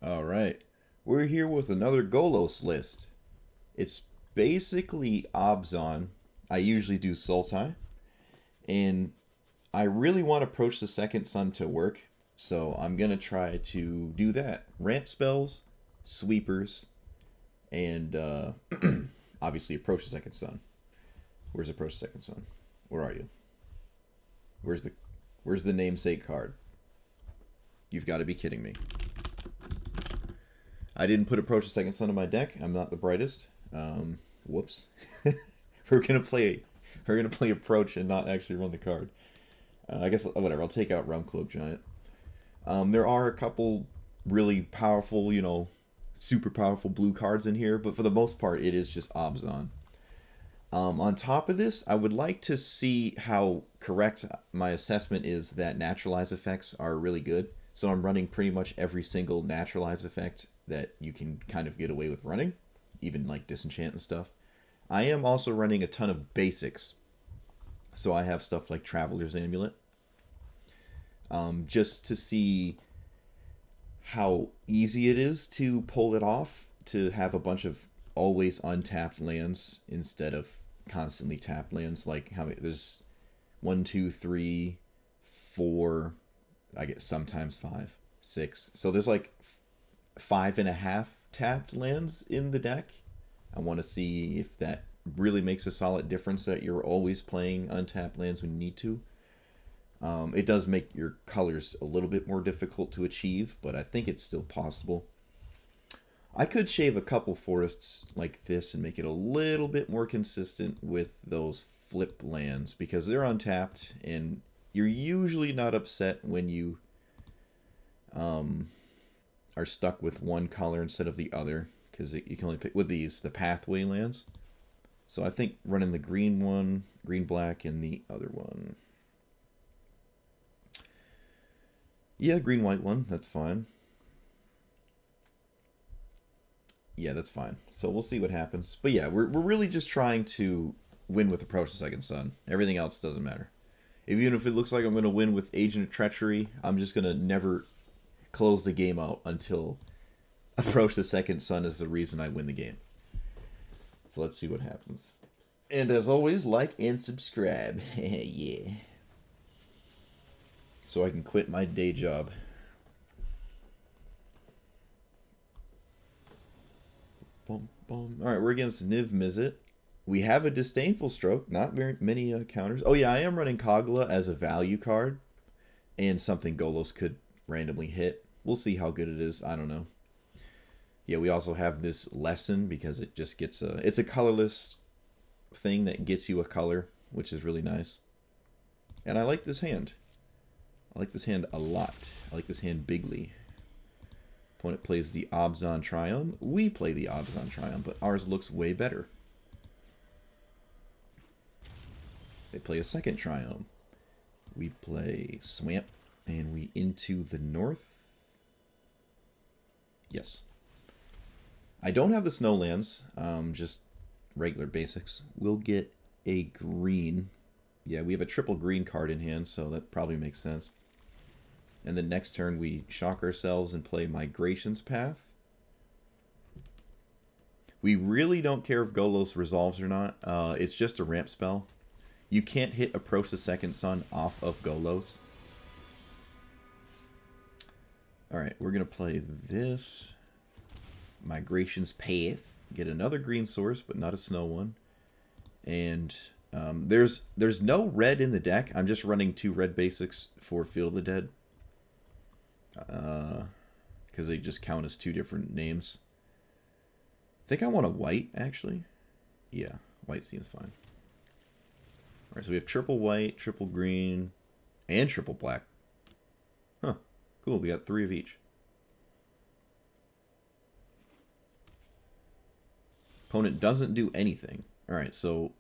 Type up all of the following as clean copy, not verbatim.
All right. We're here with another Golos list. It's basically Obzon. I usually do Sultai, and I really want Approach the Second Sun to work, so I'm going to try to do that. Ramp spells, sweepers, and obviously Approach the Second Sun. Where's Approach the Second Sun? Where are you? Where's the Where's the namesake card? You've got to be kidding me. I didn't put Approach the Second Sun in my deck. I'm not the brightest. Whoops. we're gonna play we're gonna play Approach and not actually run the card. I guess whatever. I'll take out Realm Cloak Giant. There are a couple really powerful, super powerful blue cards in here, but for the most part, it is just Obzon. On top of this, I would like to see how correct my assessment is that naturalized effects are really good. So I'm running pretty much every single naturalized effect that you can kind of get away with running, even like disenchant and stuff. I am also running a ton of basics. So I have stuff like Traveler's Amulet, just to see how easy it is to pull it off, to have a bunch of always untapped lands instead of constantly tapped lands. Like how many, there's one, two, three, four, I get sometimes five, six. So there's like five and a half tapped lands in the deck. I want to see if that really makes a solid difference that you're always playing untapped lands when you need to. It does make your colors a little bit more difficult to achieve, but I think it's still possible. I could shave a couple forests like this and make it a little bit more consistent with those flip lands because they're untapped and you're usually not upset when you are stuck with one color instead of the other because you can only pick with these the pathway lands. So I think running the green one, green black, and the other one. Yeah, green white one, that's fine. Yeah, that's fine. So we'll see what happens. But yeah, we're really just trying to win with Approach the Second Sun. Everything else doesn't matter. Even if it looks like I'm going to win with Agent of Treachery, I'm just going to never close the game out until Approach the Second Sun is the reason I win the game. So let's see what happens. And as always, like and subscribe. Yeah. So I can quit my day job. Bum, bum. Alright, we're against Niv Mizzet. We have a Disdainful Stroke. Not very many counters. Oh yeah, I am running Kogla as a value card. And something Golos could randomly hit. We'll see how good it is. I don't know. Yeah, we also have this Lesson because it just gets a... It's a colorless thing that gets you a color, which is really nice. And I like this hand. I like this hand a lot. I like this hand bigly. Opponent plays the Obzon Triumph. We play the Obzon Triumph, but ours looks way better. They play a second Triumph. We play Swamp, and we into the north. Yes. I don't have the Snowlands, just regular basics. We'll get a green. Yeah, we have a triple green card in hand, so that probably makes sense. And then next turn we shock ourselves and play Migration's Path. We really don't care if Golos resolves or not. It's just a ramp spell. You can't hit Approach the Second Sun off of Golos. Alright, we're going to play this. Migration's Path. Get another green source, but not a snow one. And there's no red in the deck. I'm just running 2 red basics for Field of the Dead. Because they just count as 2 different names. I think I want a white, actually. Yeah, white seems fine. Alright, so we have triple white, triple green, and triple black. Huh, cool, we got 3 of each. Opponent doesn't do anything. Alright, so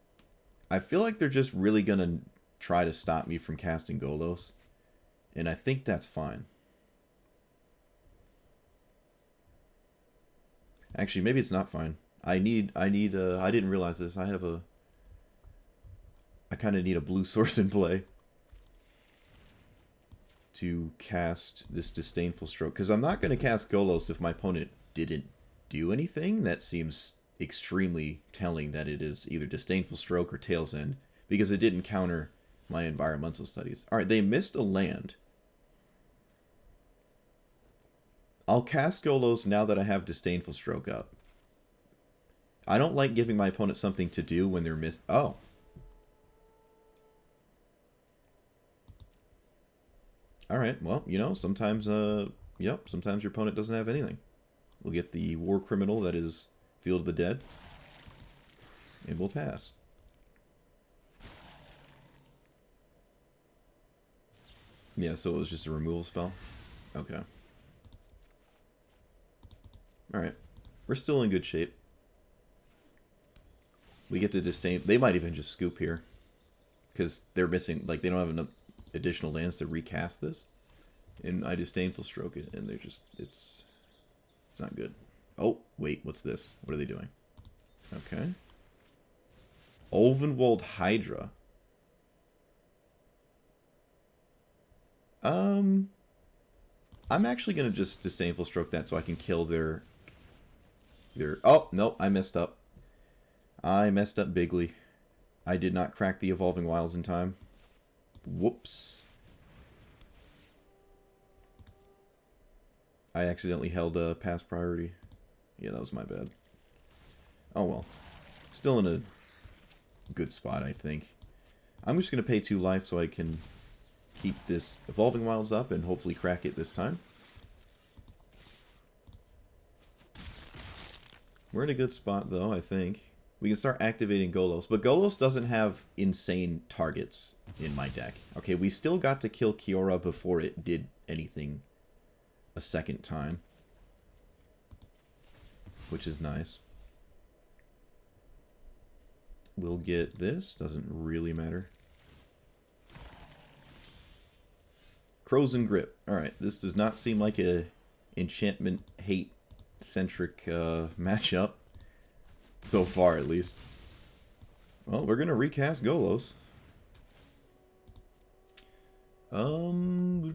I feel like they're just really going to try to stop me from casting Golos. And I think that's fine. Actually, maybe it's not fine. I didn't realize this. I kind of need a blue source in play to cast this Disdainful Stroke, because I'm not going to cast Golos if my opponent didn't do anything. That seems extremely telling that it is either Disdainful Stroke or Tail's End, because it didn't counter my environmental studies. Alright, they missed a land. I'll cast Golos now that I have Disdainful Stroke up. I don't like giving my opponent something to do when they're Oh. Alright, well, you know, sometimes, sometimes your opponent doesn't have anything. We'll get the War Criminal that is Field of the Dead, and we'll pass. Yeah, so it was just a removal spell? Okay. Alright. We're still in good shape. We get to disdain... They might even just scoop here. Because they're missing... Like, they don't have enough additional lands to recast this. And I Disdainful Stroke it, and they're just... It's not good. Oh, wait, what's this? What are they doing? Okay. Ulvenwald Hydra. I'm actually going to just Disdainful Stroke that so I can kill their... Oh, no, I messed up. I messed up bigly. I did not crack the Evolving Wilds in time. Whoops. I accidentally held a pass priority. Yeah, that was my bad. Oh well. Still in a good spot, I think. I'm just going to pay 2 life so I can keep this Evolving Wilds up and hopefully crack it this time. We're in a good spot, though, I think. We can start activating Golos. But Golos doesn't have insane targets in my deck. Okay, we still got to kill Kiora before it did anything a second time. Which is nice. We'll get this. Doesn't really matter. Crows and Grip. Alright, this does not seem like a enchantment hate-centric matchup. So far, at least. Well, we're going to recast Golos. I don't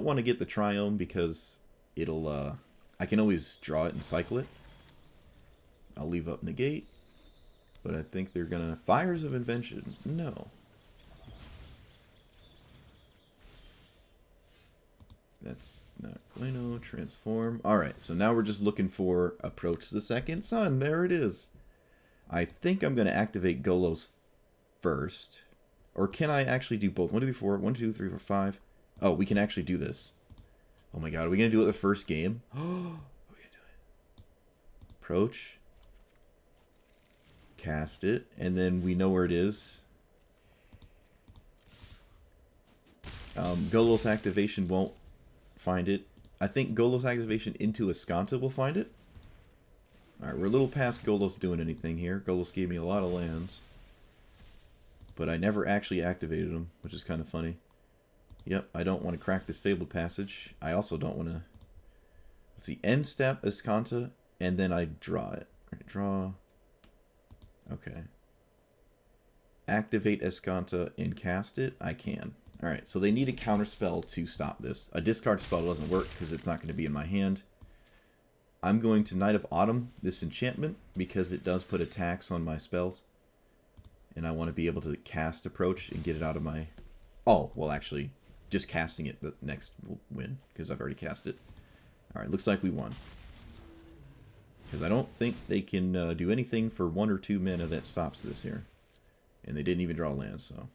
want to get the Triome because it'll, I can always draw it and cycle it. I'll leave up Negate. But I think they're going to... Fires of Invention. No. That's not going to transform. Alright, so now we're just looking for Approach the Second Sun. There it is. I think I'm going to activate Golos first. Or can I actually do both? 1, 2, 3, 4. 1, 2, 3, 4, 5. Oh, we can actually do this. Oh my god, are we going to do it the first game? Oh, we're going to do it. Approach. Cast it. And then we know where it is. Golos activation won't find it. I think Golos activation into Azcanta will find it. Alright, we're a little past Golos doing anything here. Golos gave me a lot of lands. But I never actually activated them, which is kind of funny. Yep, I don't want to crack this Fabled Passage. I also don't want to... Let's see, end step, Azcanta, and then I draw it. Right, draw... Okay. Activate Azcanta and cast it? I can. Alright, so they need a counter spell to stop this. A discard spell doesn't work because it's not going to be in my hand. I'm going to Night of Autumn this enchantment because it does put a tax on my spells. And I want to be able to cast Approach and get it out of my... Oh, well actually, just casting it the next will win because I've already cast it. Alright, looks like we won. Because I don't think they can do anything for 1 or 2 mana that stops this here. And they didn't even draw lands, so...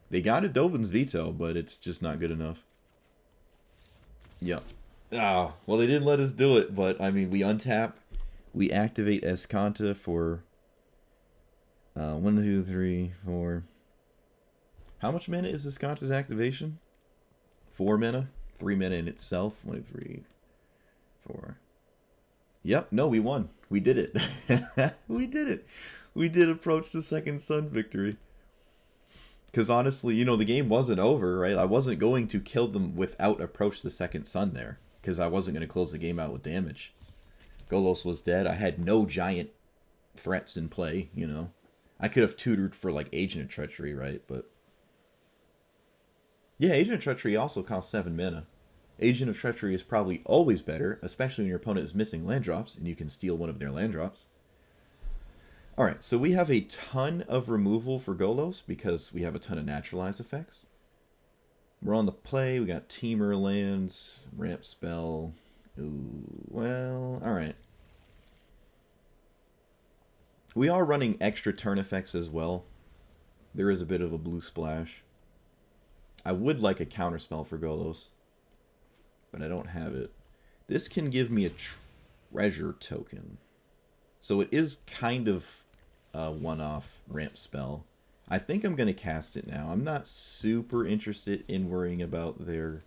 They got a Dovin's Veto, but it's just not good enough. Yep. Ah, well, they didn't let us do it, but, I mean, we untap. We activate Azcanta for 1, 2, 3, 4. How much mana is Azcanta's activation? 4 mana? 3 mana in itself? 1, 2, 3, 4. Yep, no, we won. We did it. We did it. We did Approach the Second Sun victory. Because honestly, you know, the game wasn't over, right? I wasn't going to kill them without Approach the Second Sun there. Because I wasn't going to close the game out with damage. Golos was dead. I had no giant threats in play, you know. I could have tutored for, like, Agent of Treachery, right? But Yeah, Agent of Treachery also costs 7 mana. Agent of Treachery is probably always better, especially when your opponent is missing land drops and you can steal one of their land drops. Alright, so we have a ton of removal for Golos because we have a ton of naturalize effects. We're on the play, we got Teamer lands, ramp spell. Ooh, well, alright. We are running extra turn effects as well. There is a bit of a blue splash. I would like a counterspell for Golos, but I don't have it. This can give me a treasure token. So it is kind of a one-off ramp spell. I think I'm going to cast it now. I'm not super interested in worrying about their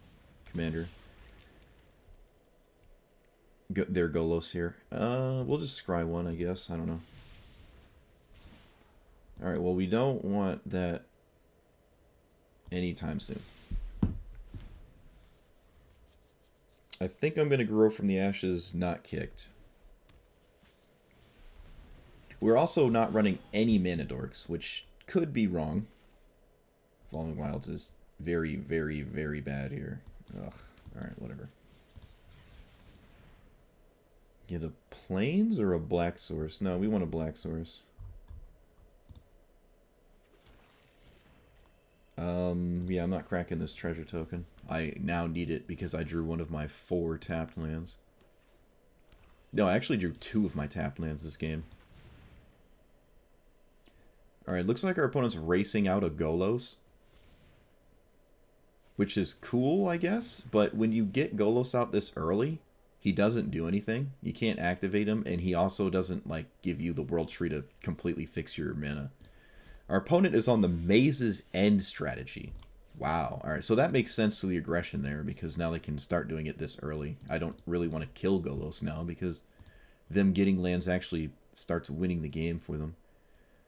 commander. Their Golos here. We'll just scry one, I guess. I don't know. Alright, well, we don't want that anytime soon. I think I'm going to grow from the ashes, not kicked. We're also not running any mana dorks, which could be wrong. Evolving Wilds is very, very, very bad here. Ugh. Alright, whatever. Get a plains or a black source? No, we want a black source. Yeah, I'm not cracking this treasure token. I now need it because I drew one of my 4 tapped lands. No, I actually drew 2 of my tapped lands this game. Alright, looks like our opponent's racing out a Golos. Which is cool, I guess. But when you get Golos out this early, he doesn't do anything. You can't activate him, and he also doesn't, like, give you the World Tree to completely fix your mana. Our opponent is on the Maze's End strategy. Wow. Alright, so that makes sense to the aggression there, because now they can start doing it this early. I don't really want to kill Golos now, because them getting lands actually starts winning the game for them.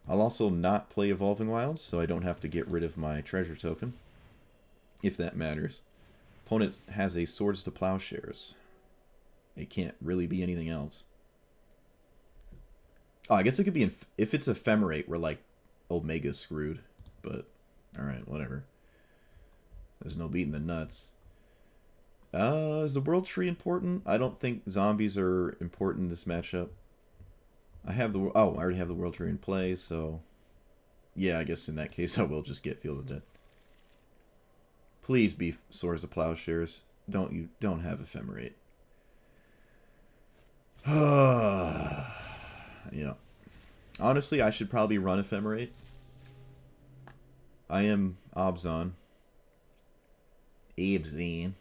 I'll also not play Evolving Wilds, so I don't have to get rid of my treasure token, if that matters. Opponent has a Swords to Plowshares. It can't really be anything else. Oh, I guess it could be, if it's Ephemerate, we're like Omega screwed, but alright, whatever. There's no beating the nuts. Is the World Tree important? I don't think zombies are important in this matchup. I have the... Oh, I already have the World Tree in play, so... Yeah, I guess in that case I will just get Field of Dead. Please be Swords of Plowshares. Don't have Ephemerate. Yeah. Honestly, I should probably run Ephemerate. I am Obzon. Abzine.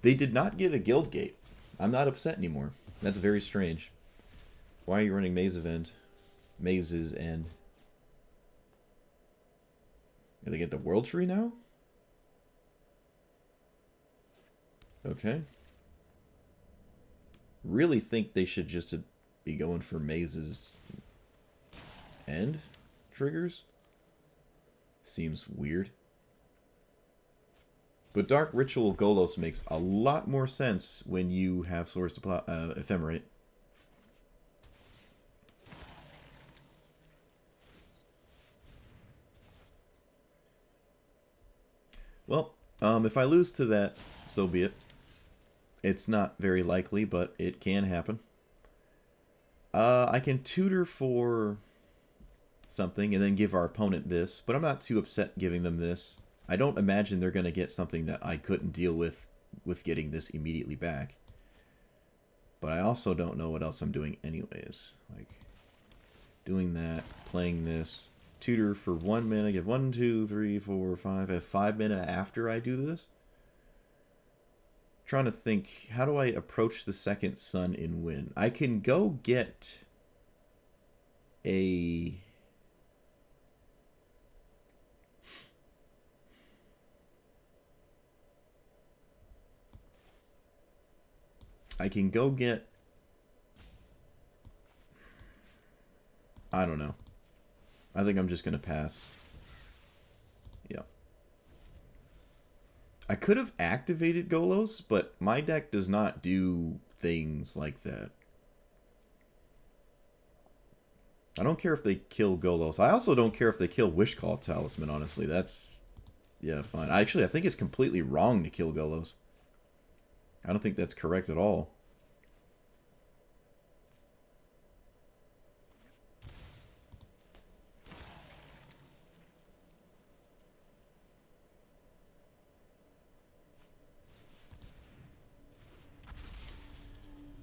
They did not get a guild gate. I'm not upset anymore. That's very strange. Why are you running Maze's End? Maze's End. Did they get the World Tree now? Okay. Really think they should just be going for Maze's End triggers? Seems weird. But Dark Ritual Golos makes a lot more sense when you have Swords to Ephemerate. Well, if I lose to that, so be it. It's not very likely, but it can happen. I can tutor for something and then give our opponent this, but I'm not too upset giving them this. I don't imagine they're going to get something that I couldn't deal with getting this immediately back. But I also don't know what else I'm doing anyways. Like, doing that, playing this. Tutor for 1 mana, get 1, 2, 3, 4, 5. I have 5 mana after I do this. Trying to think, how do I approach the second sun in win? I can go get a... I can go get... I don't know. I think I'm just going to pass. Yeah. I could have activated Golos, but my deck does not do things like that. I don't care if they kill Golos. I also don't care if they kill Wishclaw Talisman, honestly. That's Yeah, fine. Actually, I think it's completely wrong to kill Golos. I don't think that's correct at all.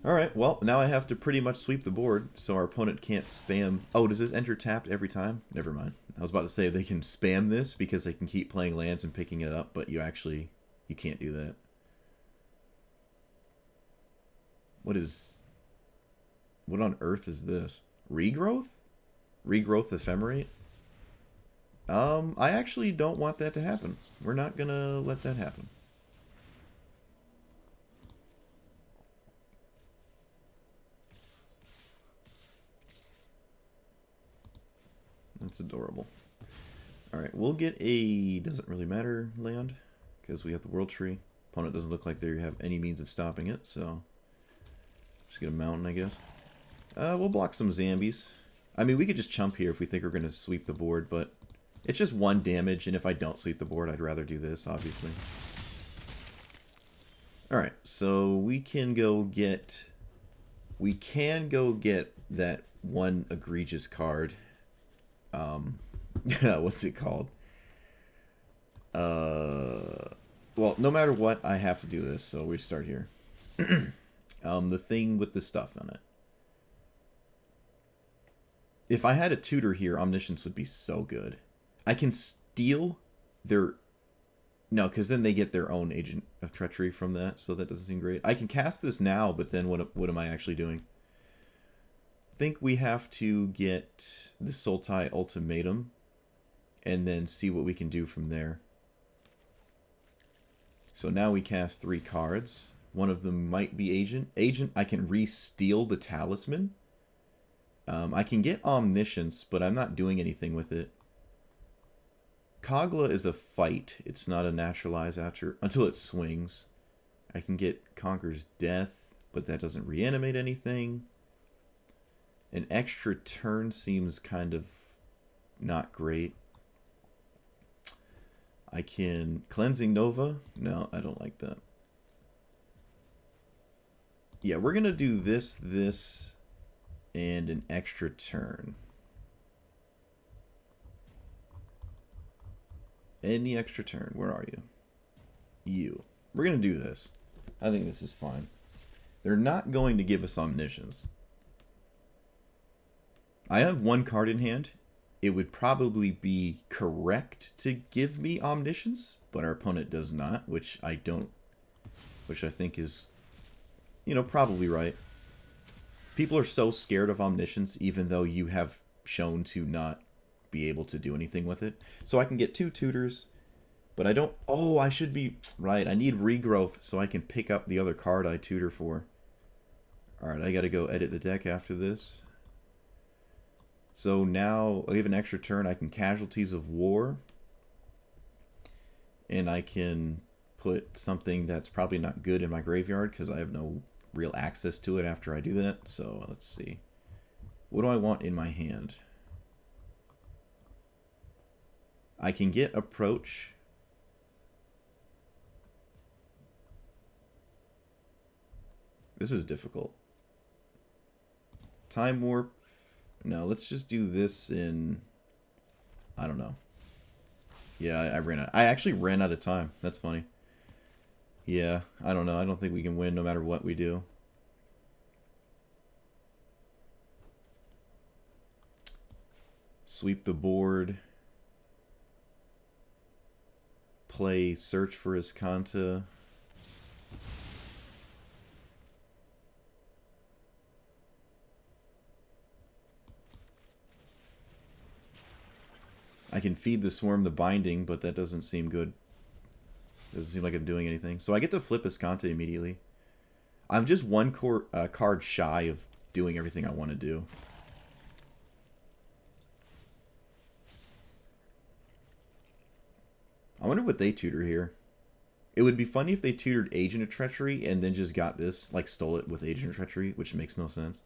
Alright, well, now I have to pretty much sweep the board, so our opponent can't spam... Oh, does this enter tapped every time? Never mind. I was about to say they can spam this because they can keep playing lands and picking it up, but you can't do that. What on earth is this? Regrowth? Regrowth Ephemerate? I actually don't want that to happen. We're not gonna let that happen. That's adorable. Alright, we'll get a doesn't really matter land, because we have the World Tree. Opponent doesn't look like they have any means of stopping it, so just get a mountain, I guess. We'll block some zombies. I mean, we could just chump here if we think we're going to sweep the board, but it's just 1 damage, and if I don't sweep the board, I'd rather do this, obviously. Alright, so we can go get that one egregious card. What's it called? Well, no matter what, I have to do this, so we start here. The thing with the stuff on it. If I had a tutor here, Omniscience would be so good. I can steal their... No, because then they get their own Agent of Treachery from that, so that doesn't seem great. I can cast this now, but then what am I actually doing? I think we have to get the Sultai Ultimatum, and then see what we can do from there. So now we cast 3 cards. One of them might be Agent. Agent, I can re-steal the Talisman. I can get Omniscience, but I'm not doing anything with it. Kogla is a fight. It's not a naturalize after until it swings. I can get Conquer's Death, but that doesn't reanimate anything. An extra turn seems kind of not great. I can Cleansing Nova. No, I don't like that. Yeah, we're going to do this, and an extra turn. Any extra turn. Where are you? You. We're going to do this. I think this is fine. They're not going to give us Omniscience. I have 1 card in hand. It would probably be correct to give me Omniscience, but our opponent does not, which I think is, you know, probably right. People are so scared of Omniscience, even though you have shown to not be able to do anything with it. So I can get 2 tutors, but I don't... Oh, I should be... Right, I need Regrowth so I can pick up the other card I tutor for. Alright, I gotta go edit the deck after this. So now I have an extra turn. I can Casualties of War. And I can put something that's probably not good in my graveyard because I have no real access to it after I do that. So let's see. What do I want in my hand? I can get Approach. This is difficult. Time Warp. No, let's just do this in... I don't know. Yeah, I ran out. I actually ran out of time. That's funny. Yeah, I don't know. I don't think we can win no matter what we do. Sweep the board. Play Search for Azcanta. I can feed the Swarm the Binding, but that doesn't seem good. Doesn't seem like I'm doing anything. So I get to flip Azcanta immediately. I'm just 1 card shy of doing everything I want to do. I wonder what they tutor here. It would be funny if they tutored Agent of Treachery and then just got this, like stole it with Agent of Treachery, which makes no sense.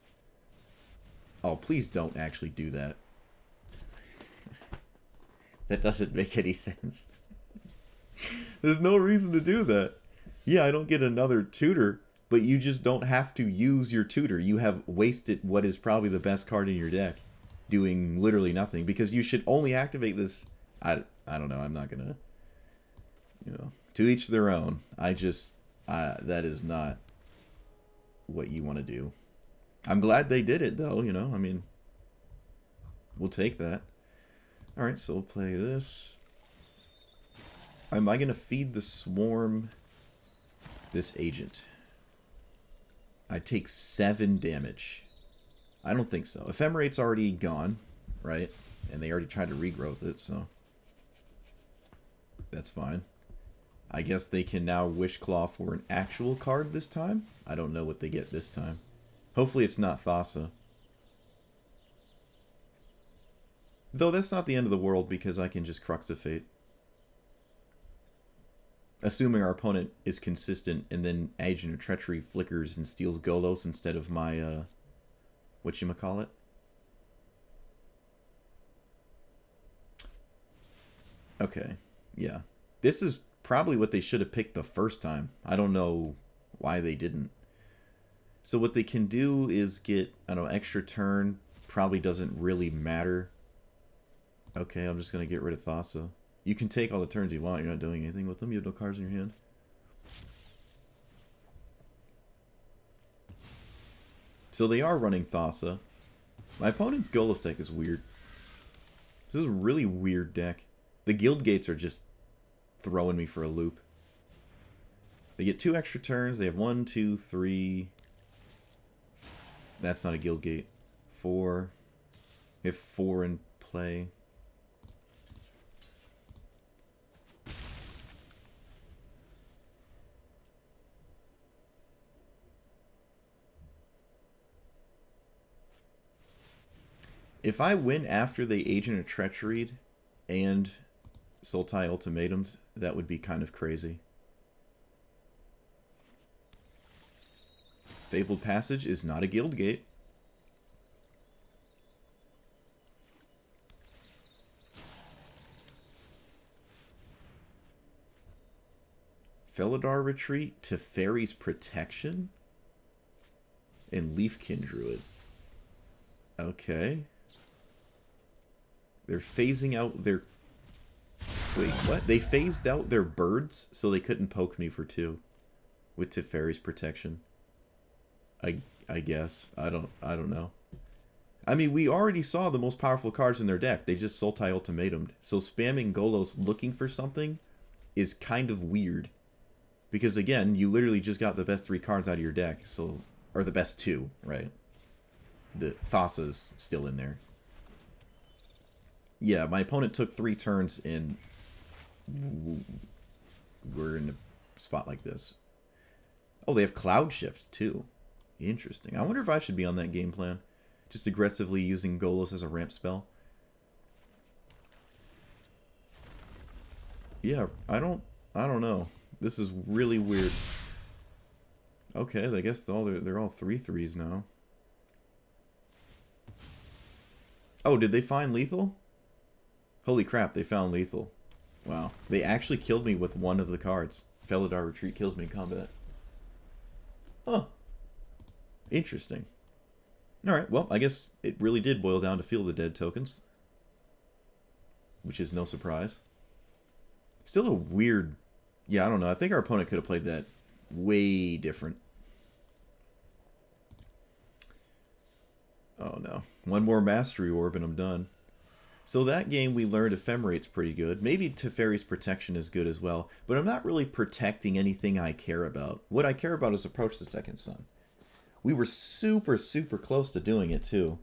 Oh, please don't actually do that. That doesn't make any sense. There's no reason to do that. Yeah, I don't get another tutor, but you just don't have to use your tutor. You have wasted what is probably the best card in your deck, doing literally nothing, because you should only activate this. I don't know. I'm not gonna, to each their own. That is not what you want to do. I'm glad they did it though. I mean, we'll take that. All right, so we'll play this. Am I gonna feed the swarm this agent? I take 7 damage. I don't think so. Ephemerate's already gone, right? And they already tried to regrowth it, so that's fine. I guess they can now Wishclaw for an actual card this time. I don't know what they get this time. Hopefully it's not Thassa. Though that's not the end of the world because I can just Crux of Fate. Assuming our opponent is consistent and then Agent of Treachery flickers and steals Golos instead of my, whatchamacallit? Okay, yeah. This is probably what they should have picked the first time. I don't know why they didn't. So what they can do is get, I don't know, extra turn. Probably doesn't really matter. Okay, I'm just going to get rid of Thassa. You can take all the turns you want. You're not doing anything with them. You have no cards in your hand. So they are running Thassa. My opponent's Golos deck is weird. This is a really weird deck. The guild gates are just throwing me for a loop. They get 2 extra turns. They have 1, 2, 3. That's not a guild gate. 4. They have 4 in play. If I win after they Agent of Treachery and Sultai Ultimatums, that would be kind of crazy. Fabled Passage is not a guild gate. Felidar Retreat to Fairy's Protection and Leafkin Druid. Okay. They're phasing out their... Wait, what? They phased out their birds so they couldn't poke me for 2 with Teferi's Protection. I guess. I don't know. I mean, we already saw the most powerful cards in their deck. They just Sultai Ultimatumed. So spamming Golos looking for something is kind of weird. Because again, you literally just got the best 3 cards out of your deck, so or the best 2, right? The Thassa's still in there. Yeah, my opponent took 3 turns and we're in a spot like this. Oh, they have Cloud Shift too. Interesting. I wonder if I should be on that game plan. Just aggressively using Golos as a ramp spell. Yeah, I don't know. This is really weird. Okay, I guess they're all 3/3s now. Oh, did they find lethal? Holy crap, they found lethal. Wow. They actually killed me with one of the cards. Felidar Retreat kills me in combat. Huh. Interesting. Alright, well, I guess it really did boil down to Field of the Dead tokens. Which is no surprise. Still a weird... Yeah, I don't know. I think our opponent could have played that way different. Oh no. One more Mastery Orb and I'm done. So that game we learned Ephemerate's pretty good. Maybe Teferi's Protection is good as well. But I'm not really protecting anything I care about. What I care about is Approach the Second Sun. We were super, super close to doing it too.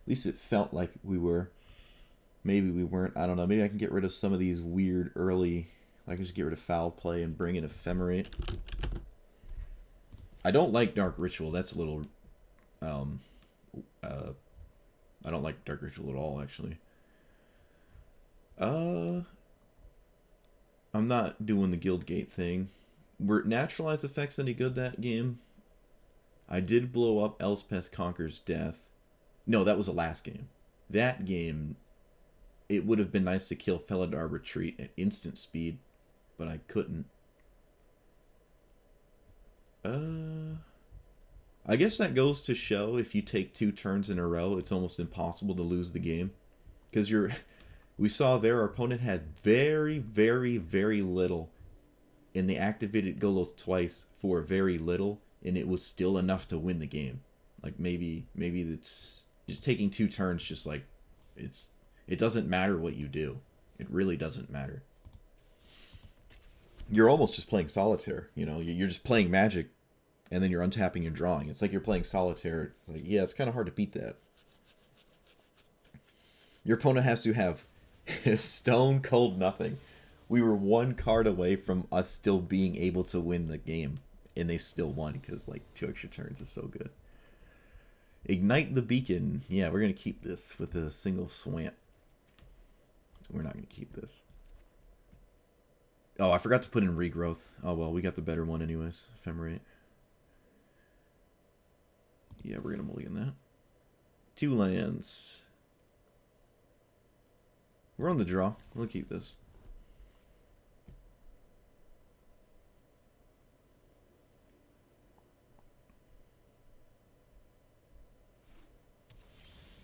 At least it felt like we were. Maybe we weren't. I don't know. Maybe I can get rid of some of these weird early... I can just get rid of Foul Play and bring in Ephemerate. I don't like Dark Ritual. That's a little... I don't like Dark Ritual at all, actually. I'm not doing the Guildgate thing. Were Naturalized Effects any good that game? I did blow up Elspeth Conquer's Death. No, that was the last game. That game, it would have been nice to kill Felidar Retreat at instant speed. but I couldn't. I guess that goes to show if you take 2 turns in a row, it's almost impossible to lose the game. Because we saw there our opponent had very, very, very little. And they activated Golos twice for very little, and it was still enough to win the game. Like maybe it's just taking 2 turns, just like it doesn't matter what you do. It really doesn't matter. You're almost just playing solitaire, you know. You're just playing Magic, and then you're untapping and drawing. It's like you're playing solitaire. Like, yeah, it's kind of hard to beat that. Your opponent has to have stone cold nothing. We were 1 card away from us still being able to win the game, and they still won because like 2 extra turns is so good. Ignite the Beacon. Yeah, we're gonna keep this with a single swamp. We're not gonna keep this. Oh, I forgot to put in Regrowth. Oh well, we got the better one anyways. Ephemerate. Yeah, we're gonna mulligan that. 2 lands. We're on the draw. We'll keep this.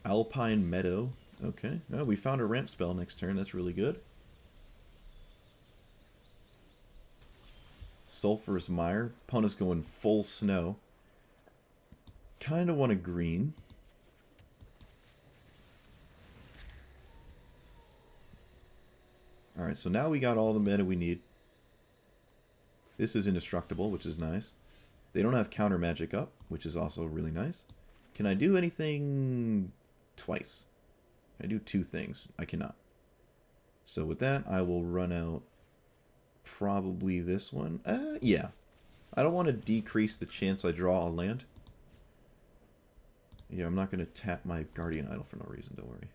Alpine Meadow. Okay. Oh, we found a ramp spell next turn. That's really good. Sulphurous Mire. Opponent's going full snow. Kind of want a green. Alright, so now we got all the mana we need. This is indestructible, which is nice. They don't have counter magic up, which is also really nice. Can I do anything twice? Can I do 2 things? I cannot. So with that, I will run out probably this one. Yeah. I don't want to decrease the chance I draw a land. Yeah, I'm not going to tap my Guardian Idol for no reason, don't worry.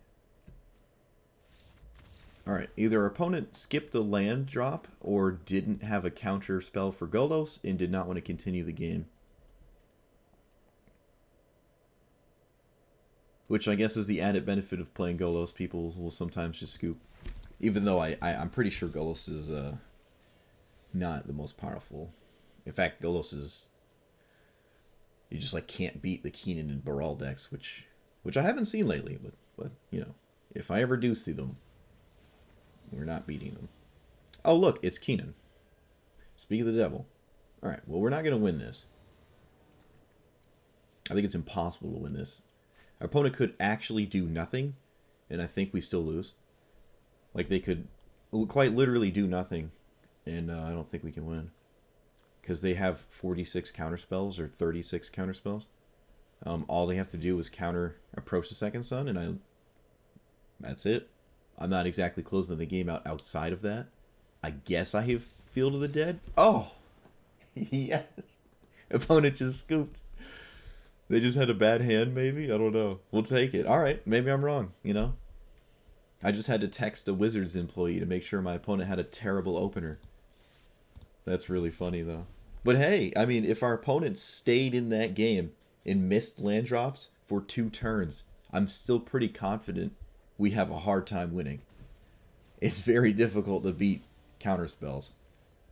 Alright, either our opponent skipped a land drop or didn't have a counter spell for Golos and did not want to continue the game. Which I guess is the added benefit of playing Golos. People will sometimes just scoop. Even though I'm pretty sure Golos is not the most powerful. In fact, Golos is... You just like can't beat the Keenan and Brawl decks, which I haven't seen lately. But you know, if I ever do see them, we're not beating them. Oh look, it's Keenan. Speak of the devil. Alright, well we're not going to win this. I think it's impossible to win this. Our opponent could actually do nothing, and I think we still lose. Like they could quite literally do nothing, and I don't think we can win. Because they have 46 counterspells or 36 counterspells. All they have to do is counter Approach the Second Sun, and that's it. I'm not exactly closing the game out outside of that. I guess I have Field of the Dead. Oh! Yes! Opponent just scooped. They just had a bad hand, maybe? I don't know. We'll take it. Alright, maybe I'm wrong, you know? I just had to text a Wizards employee to make sure my opponent had a terrible opener. That's really funny, though. But hey, I mean, if our opponent stayed in that game and missed land drops for 2 turns, I'm still pretty confident we have a hard time winning. It's very difficult to beat counterspells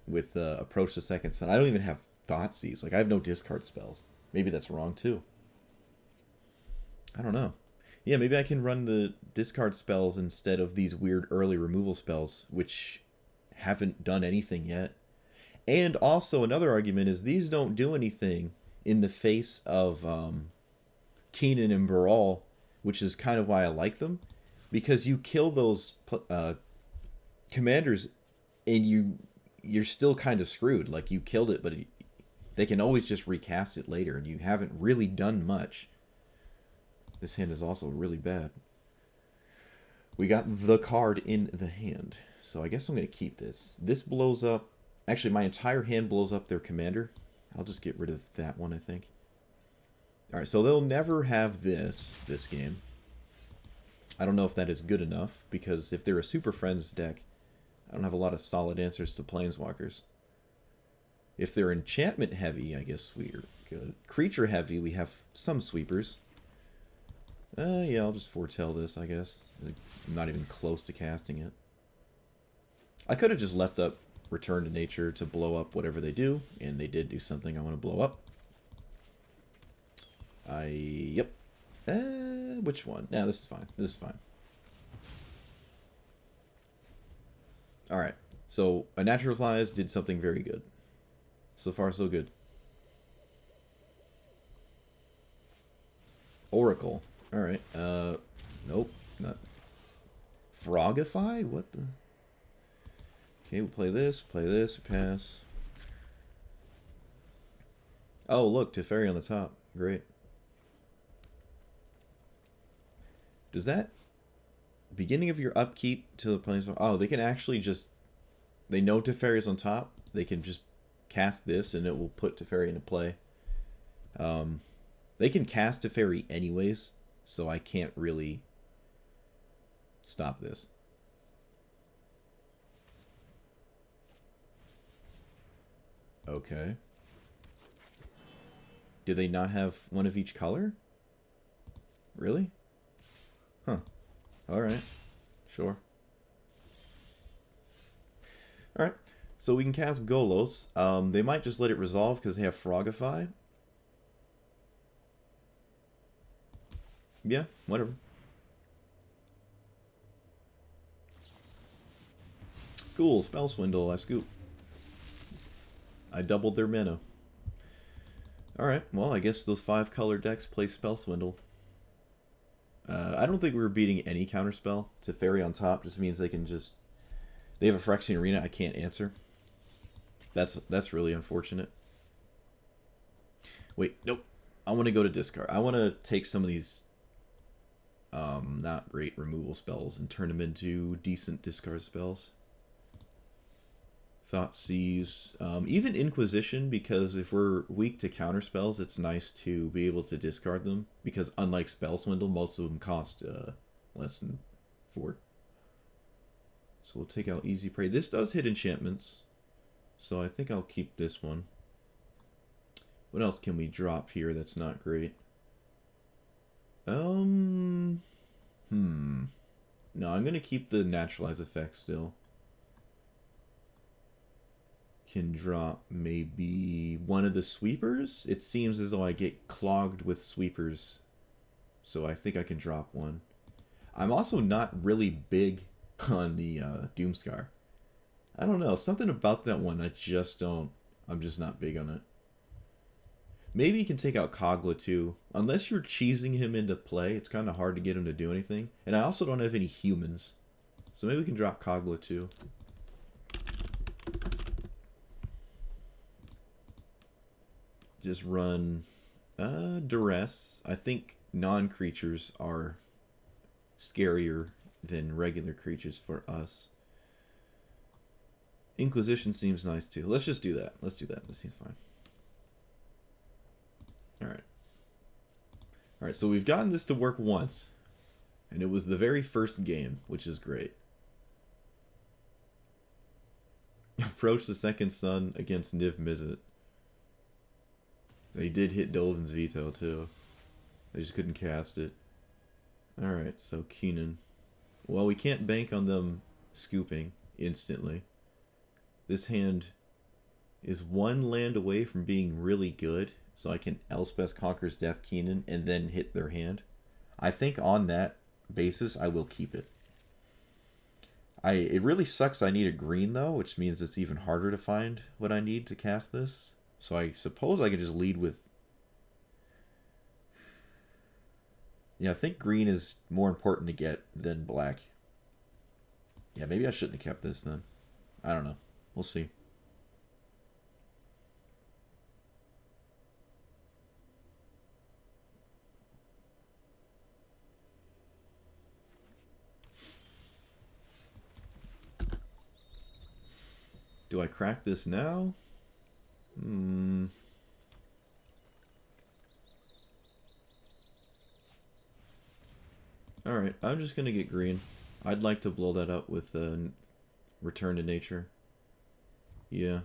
with Approach the Second Sun. I don't even have Thoughtseize. Like, I have no discard spells. Maybe that's wrong, too. I don't know. Yeah, maybe I can run the discard spells instead of these weird early removal spells, which haven't done anything yet. And also, another argument is these don't do anything in the face of Keenan and Brawl, which is kind of why I like them. Because you kill those commanders, and you're still kind of screwed. Like, you killed it, but they can always just recast it later, and you haven't really done much. This hand is also really bad. We got the card in the hand. So I guess I'm going to keep this. This blows up... Actually, my entire hand blows up their commander. I'll just get rid of that one, I think. Alright, so they'll never have this game. I don't know if that is good enough, because if they're a Super Friends deck, I don't have a lot of solid answers to Planeswalkers. If they're enchantment heavy, I guess we're good. Creature heavy, we have some sweepers. Yeah, I'll just foretell this, I guess. I'm not even close to casting it. I could have just left up Return to Nature to blow up whatever they do, and they did do something I want to blow up. Yep. Which one? Yeah, this is fine. This is fine. Alright, so a Natural Flies did something very good. So far, so good. Oracle. Alright, nope, not... Frogify? What the... Okay, we'll play this, pass. Oh, look, Teferi on the top. Great. Does that... Beginning of your upkeep to the planeswalker... Oh, they can actually just... They know Teferi's on top. They can just cast this and it will put Teferi into play. They can cast Teferi anyways, so I can't really stop this. Okay. Do they not have one of each color? Really? Huh. Alright. Sure. Alright. So we can cast Golos. They might just let it resolve because they have Frogify. Yeah, whatever. Cool, Spell Swindle, I scoop. I doubled their mana. Alright, well, I guess those 5-color decks play Spell Swindle. I don't think we were beating any counterspell. Teferi on top just means they can just... They have a Phyrexian Arena I can't answer. That's really unfortunate. Wait, nope. I want to go to discard. I want to take some of these not great removal spells and turn them into decent discard spells. Thoughtseize, even Inquisition, because if we're weak to counter spells, it's nice to be able to discard them, because unlike Spell Swindle, most of them cost less than 4. So we'll take out Easy Prey. This does hit enchantments, so I think I'll keep this one. What else can we drop here that's not great? No, I'm going to keep the Naturalize effect still. Can drop maybe one of the sweepers. It seems as though I get clogged with sweepers, so I think I can drop one. I'm also not really big on the Doomscar. I don't know, something about that one I'm just not big on it. Maybe you can take out Kogla too. Unless you're cheesing him into play, it's kind of hard to get him to do anything. And I also don't have any humans, so maybe we can drop Kogla too. Just run Duress. I think non-creatures are scarier than regular creatures for us. Inquisition seems nice too. Let's just do that. Let's do that. This seems fine. Alright. Alright, so we've gotten this to work once. And it was the very first game, which is great. Approach the Second Sun against Niv Mizzet. They did hit Dolvin's Veto, too. They just couldn't cast it. Alright, so Keenan. Well, we can't bank on them scooping instantly. This hand is one land away from being really good, so I can Elspeth Conquers Death Keenan and then hit their hand. I think on that basis, I will keep it. It really sucks I need a green, though, which means it's even harder to find what I need to cast this. So I suppose I can just lead with... Yeah, I think green is more important to get than black. Yeah, maybe I shouldn't have kept this then. I don't know. We'll see. Do I crack this now? Alright, I'm just going to get green. I'd like to blow that up with Return to Nature. Yeah.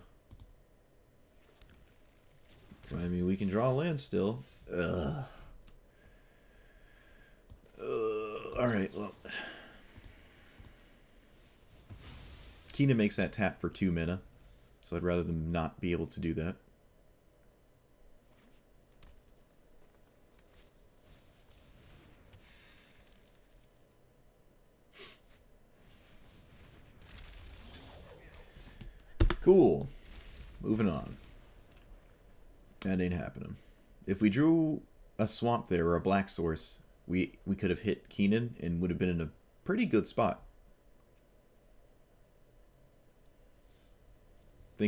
I mean, we can draw land still. Ugh. Alright, well. Keenan makes that tap for 2 mana. So I'd rather them not be able to do that. Cool. Moving on. That ain't happening. If we drew a swamp there or a black source, we could have hit Keenan and would have been in a pretty good spot. I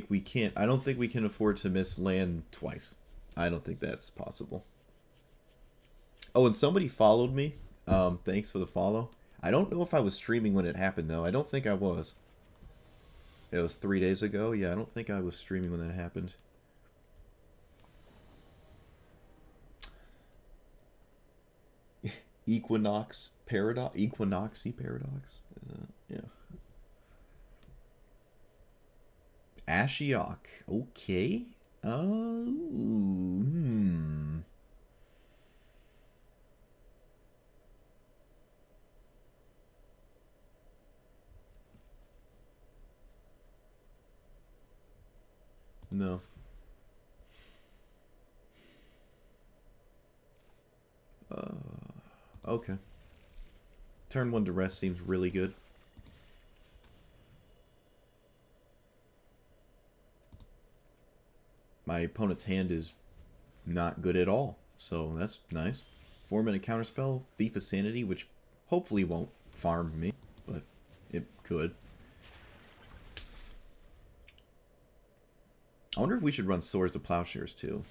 don't think we can afford to miss land twice. I don't think that's possible. Oh, and somebody followed me. Thanks for the follow. I don't know if I was streaming when it happened, though. I don't think I was. It was 3 days ago. Yeah, I don't think I was streaming when that happened. Equinoxy paradox. Yeah. Ashiok. Okay. No. Okay. Turn 1 to rest seems really good. My opponent's hand is not good at all, so that's nice. 4-minute counterspell, Thief of Sanity, which hopefully won't farm me, but it could. I wonder if we should run Swords of Plowshares too.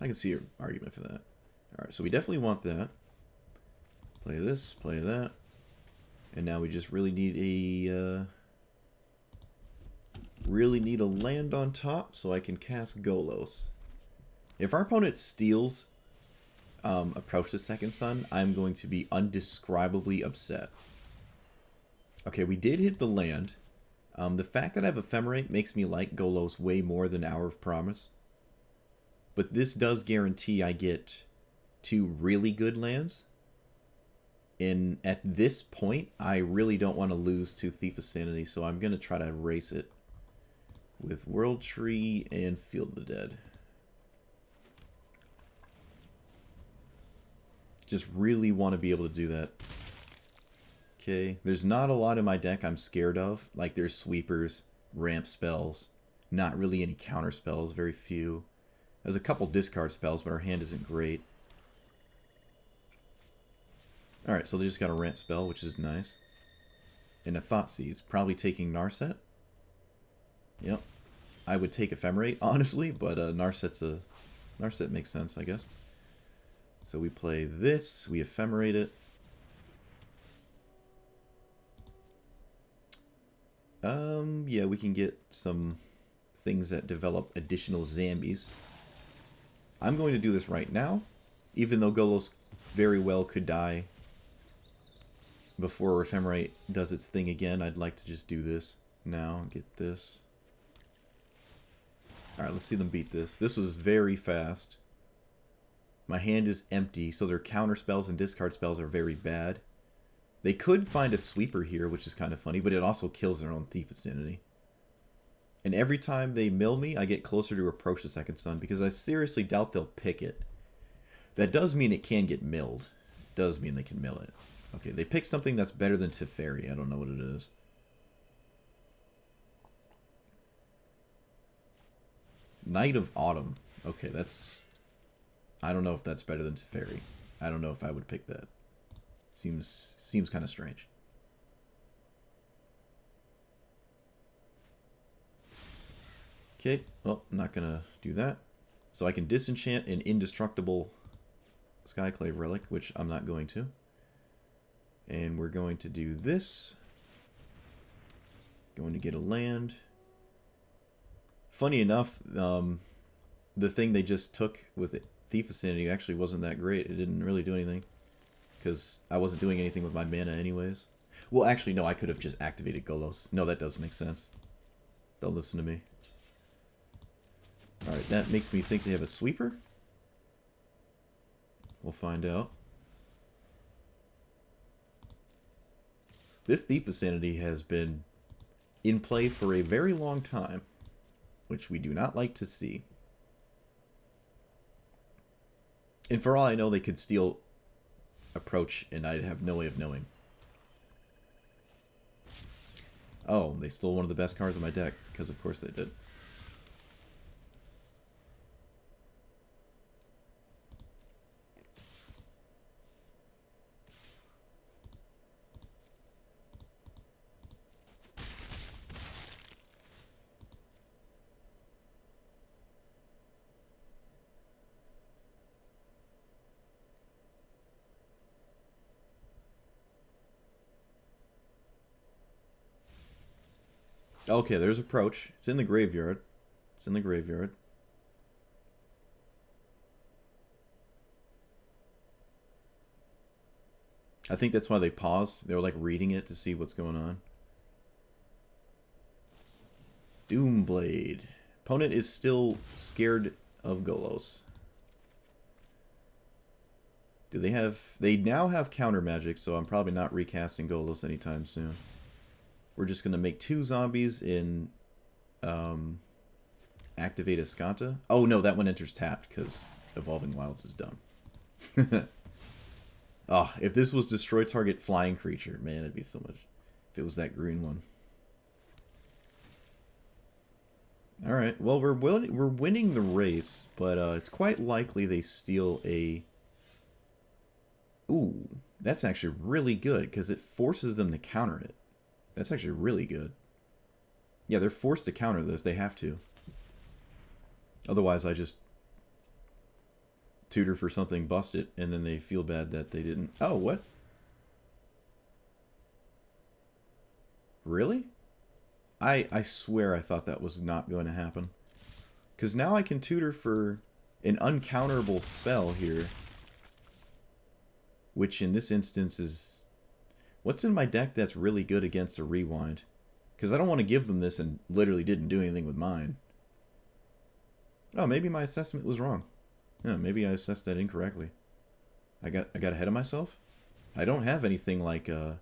I can see your argument for that. Alright, so we definitely want that. Play this, play that. And now we just really need a land on top so I can cast Golos. If our opponent steals Approach the Second Sun, I'm going to be undescribably upset. Okay, we did hit the land. The fact that I have Ephemerate makes me like Golos way more than Hour of Promise. But this does guarantee I get 2 really good lands. And at this point, I really don't want to lose to Thief of Sanity, so I'm going to try to erase it with World Tree and Field of the Dead. Just really want to be able to do that. Okay, there's not a lot in my deck I'm scared of. Like, there's sweepers, ramp spells, not really any counter spells, very few. There's a couple discard spells, but our hand isn't great. Alright, so they just got a ramp spell, which is nice. And a Thoughtseize, probably taking Narset. Yep. I would take Ephemerate, honestly, but Narset makes sense, I guess. So we play this, we Ephemerate it. Yeah, we can get some things that develop additional zombies. I'm going to do this right now, even though Golos very well could die before Ephemerate does its thing again. I'd like to just do this now and get this. Alright, let's see them beat this. This was very fast. My hand is empty, so their counter spells and discard spells are very bad. They could find a sweeper here, which is kind of funny, but it also kills their own Thief of Sanity. And every time they mill me, I get closer to Approach the Second Sun, because I seriously doubt they'll pick it. That does mean it can get milled. It does mean they can mill it. Okay, they picked something that's better than Teferi. I don't know what it is. Night of Autumn. Okay, that's... I don't know if that's better than Teferi. I don't know if I would pick that. Seems kind of strange. Okay, well, I'm not going to do that. So I can disenchant an indestructible Skyclave Relic, which I'm not going to. And we're going to do this. Going to get a land. Funny enough, the thing they just took with Thief of Sanity actually wasn't that great. It didn't really do anything. Because I wasn't doing anything with my mana anyways. Well, actually, no, I could have just activated Golos. No, that does make sense. Don't listen to me. Alright, that makes me think they have a sweeper. We'll find out. This Thief of Sanity has been in play for a very long time. which we do not like to see. And for all I know, they could steal Approach, and I'd have no way of knowing. Oh, they stole one of the best cards in my deck, because of course they did. Okay, there's Approach. It's in the graveyard. It's in the graveyard. I think that's why they paused. They were like reading it to see what's going on. Doomblade. Opponent is still scared of Golos. Do they have... They now have counter magic, so I'm probably not recasting Golos anytime soon. We're just going to make 2 zombies in activate Azcanta. Oh, no, that one enters tapped because Evolving Wilds is dumb. Oh, if this was destroy target flying creature, man, it'd be so much. If it was that green one. Alright, well, we're winning the race, but it's quite likely they steal a... Ooh, that's actually really good because it forces them to counter it. That's actually really good. Yeah, they're forced to counter this. They have to. Otherwise, I just tutor for something, bust it, and then they feel bad that they didn't. Oh, what? Really? I swear I thought that was not going to happen. Because now I can tutor for an uncounterable spell here. Which in this instance is... What's in my deck that's really good against a rewind? Because I don't want to give them this and literally didn't do anything with mine. Oh, maybe my assessment was wrong. Yeah, maybe I assessed that incorrectly. I got ahead of myself? I don't have anything like... Yeah,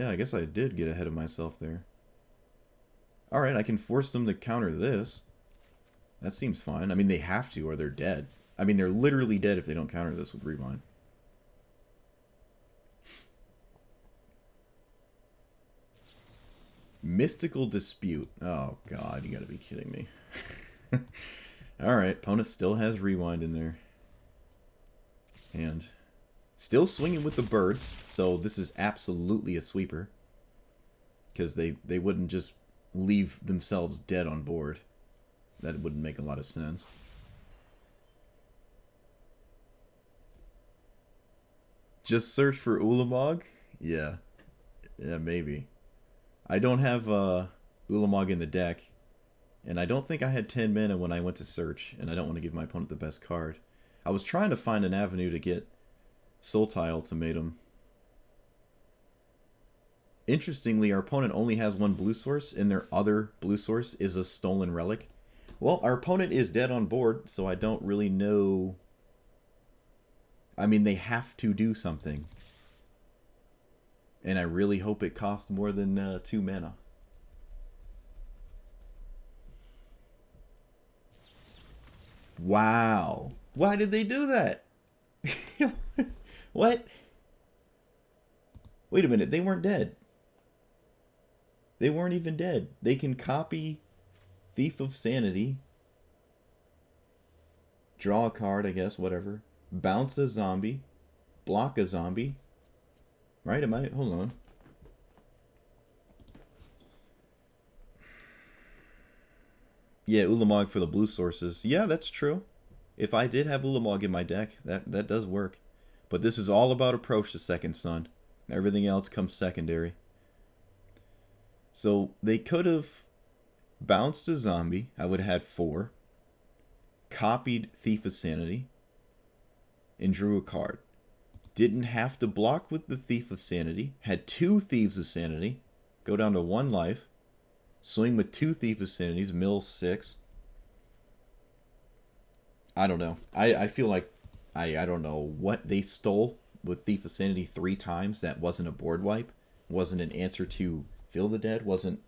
I guess I did get ahead of myself there. Alright, I can force them to counter this. That seems fine. I mean, they have to or they're dead. I mean, they're literally dead if they don't counter this with rewind. Mystical Dispute. Oh, God, you gotta be kidding me. Alright, opponent still has rewind in there. And still swinging with the birds, so this is absolutely a sweeper. Because they wouldn't just leave themselves dead on board. That wouldn't make a lot of sense. Just search for Ulamog? Yeah. Yeah, maybe. I don't have Ulamog in the deck, and I don't think I had 10 mana when I went to search, and I don't want to give my opponent the best card. I was trying to find an avenue to get Sultai Ultimatum. Interestingly, our opponent only has 1 blue source, and their other blue source is a stolen relic. Well, our opponent is dead on board, so I don't really know... I mean, they have to do something. And I really hope it costs more than 2 mana. Wow. Why did they do that? What? Wait a minute, they weren't dead. They weren't even dead. They can copy Thief of Sanity. Draw a card, I guess, whatever. Bounce a zombie. Block a zombie. Right? Am I? Hold on. Yeah, Ulamog for the blue sources. Yeah, that's true. If I did have Ulamog in my deck, that does work. But this is all about Approach the Second Sun. Everything else comes secondary. So they could have bounced a zombie. I would have had 4. Copied Thief of Sanity. And drew a card. Didn't have to block with the Thief of Sanity. Had 2 Thieves of Sanity. Go down to 1 life. Swing with 2 Thief of Sanities. Mill 6. I don't know. I feel like I don't know what they stole with Thief of Sanity 3 times. That wasn't a board wipe. Wasn't an answer to Fill the Dead. Wasn't...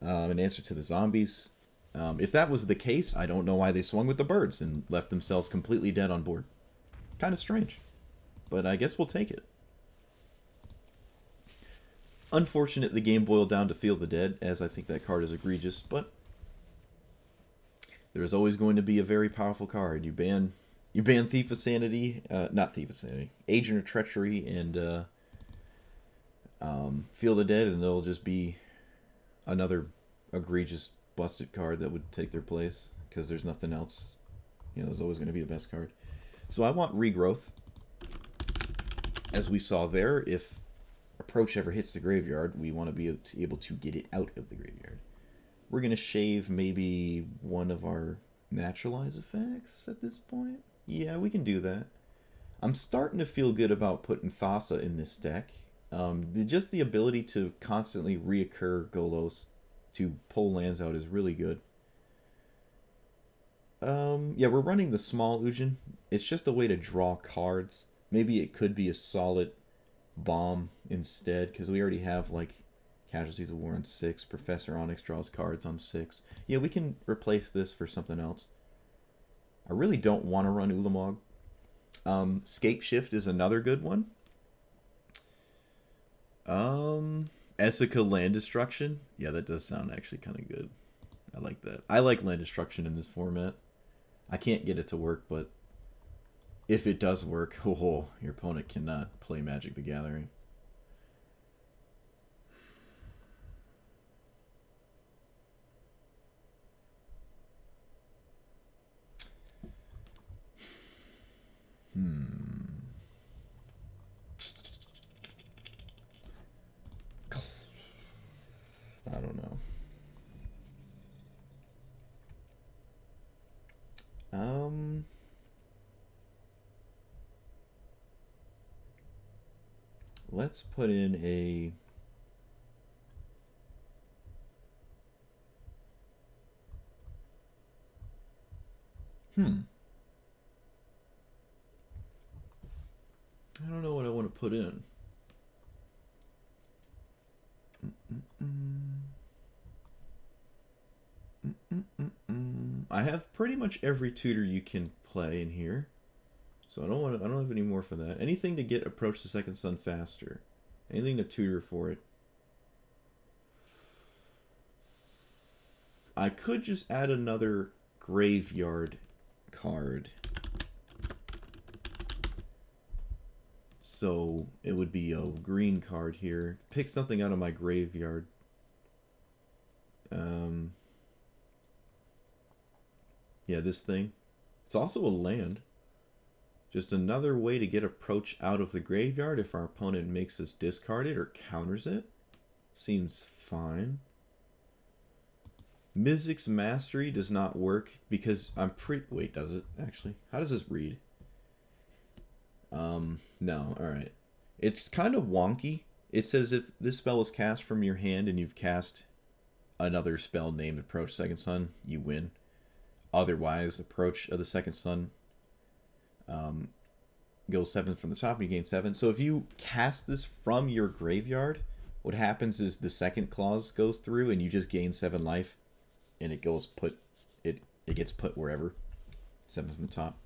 in answer to the zombies. If that was the case, I don't know why they swung with the birds and left themselves completely dead on board. Kind of strange. But I guess we'll take it. Unfortunate the game boiled down to Feel the Dead, as I think that card is egregious, but there's always going to be a very powerful card. You ban Thief of Sanity, not Thief of Sanity, Agent of Treachery, and Feel the Dead, and there'll just be another egregious busted card that would take their place, because there's nothing else. You know, there's always going to be the best card. So I want Regrowth. As we saw there, if Approach ever hits the graveyard, we want to be able to get it out of the graveyard. We're going to shave maybe one of our naturalize effects at this point. Yeah, we can do that. I'm starting to feel good about putting Thassa in this deck. Just the ability to constantly reoccur Golos to pull lands out is really good. Yeah, we're running the small Ujin. It's just a way to draw cards. Maybe it could be a solid bomb instead, because we already have like Casualties of War on 6. Professor Onyx draws cards on 6. Yeah, we can replace this for something else. I really don't want to run Ulamog. Scape Shift is another good one. Essica Land Destruction. Yeah, that does sound actually kind of good. I like that. I like Land Destruction in this format. I can't get it to work, but if it does work, oh, your opponent cannot play Magic the Gathering. I don't know. Let's put in a I don't know what I want to put in. I have pretty much every tutor you can play in here, so I don't have any more for that. Anything to get Approach the Second Sun faster. Anything to tutor for it. I could just add another graveyard card. So it would be a green card here. Pick something out of my graveyard. Yeah, this thing. It's also a land. Just another way to get Approach out of the graveyard if our opponent makes us discard it or counters it. Seems fine. Mizzix's Mastery does not work because I'm pretty... Wait, does it actually? How does this read? No, alright. It's kind of wonky. It says if this spell is cast from your hand and you've cast another spell named Approach Second Sun, you win. Otherwise, Approach of the Second Sun goes 7 from the top and you gain 7. So if you cast this from your graveyard, what happens is the second clause goes through and you just gain 7 life, and it goes it gets put wherever. 7 from the top.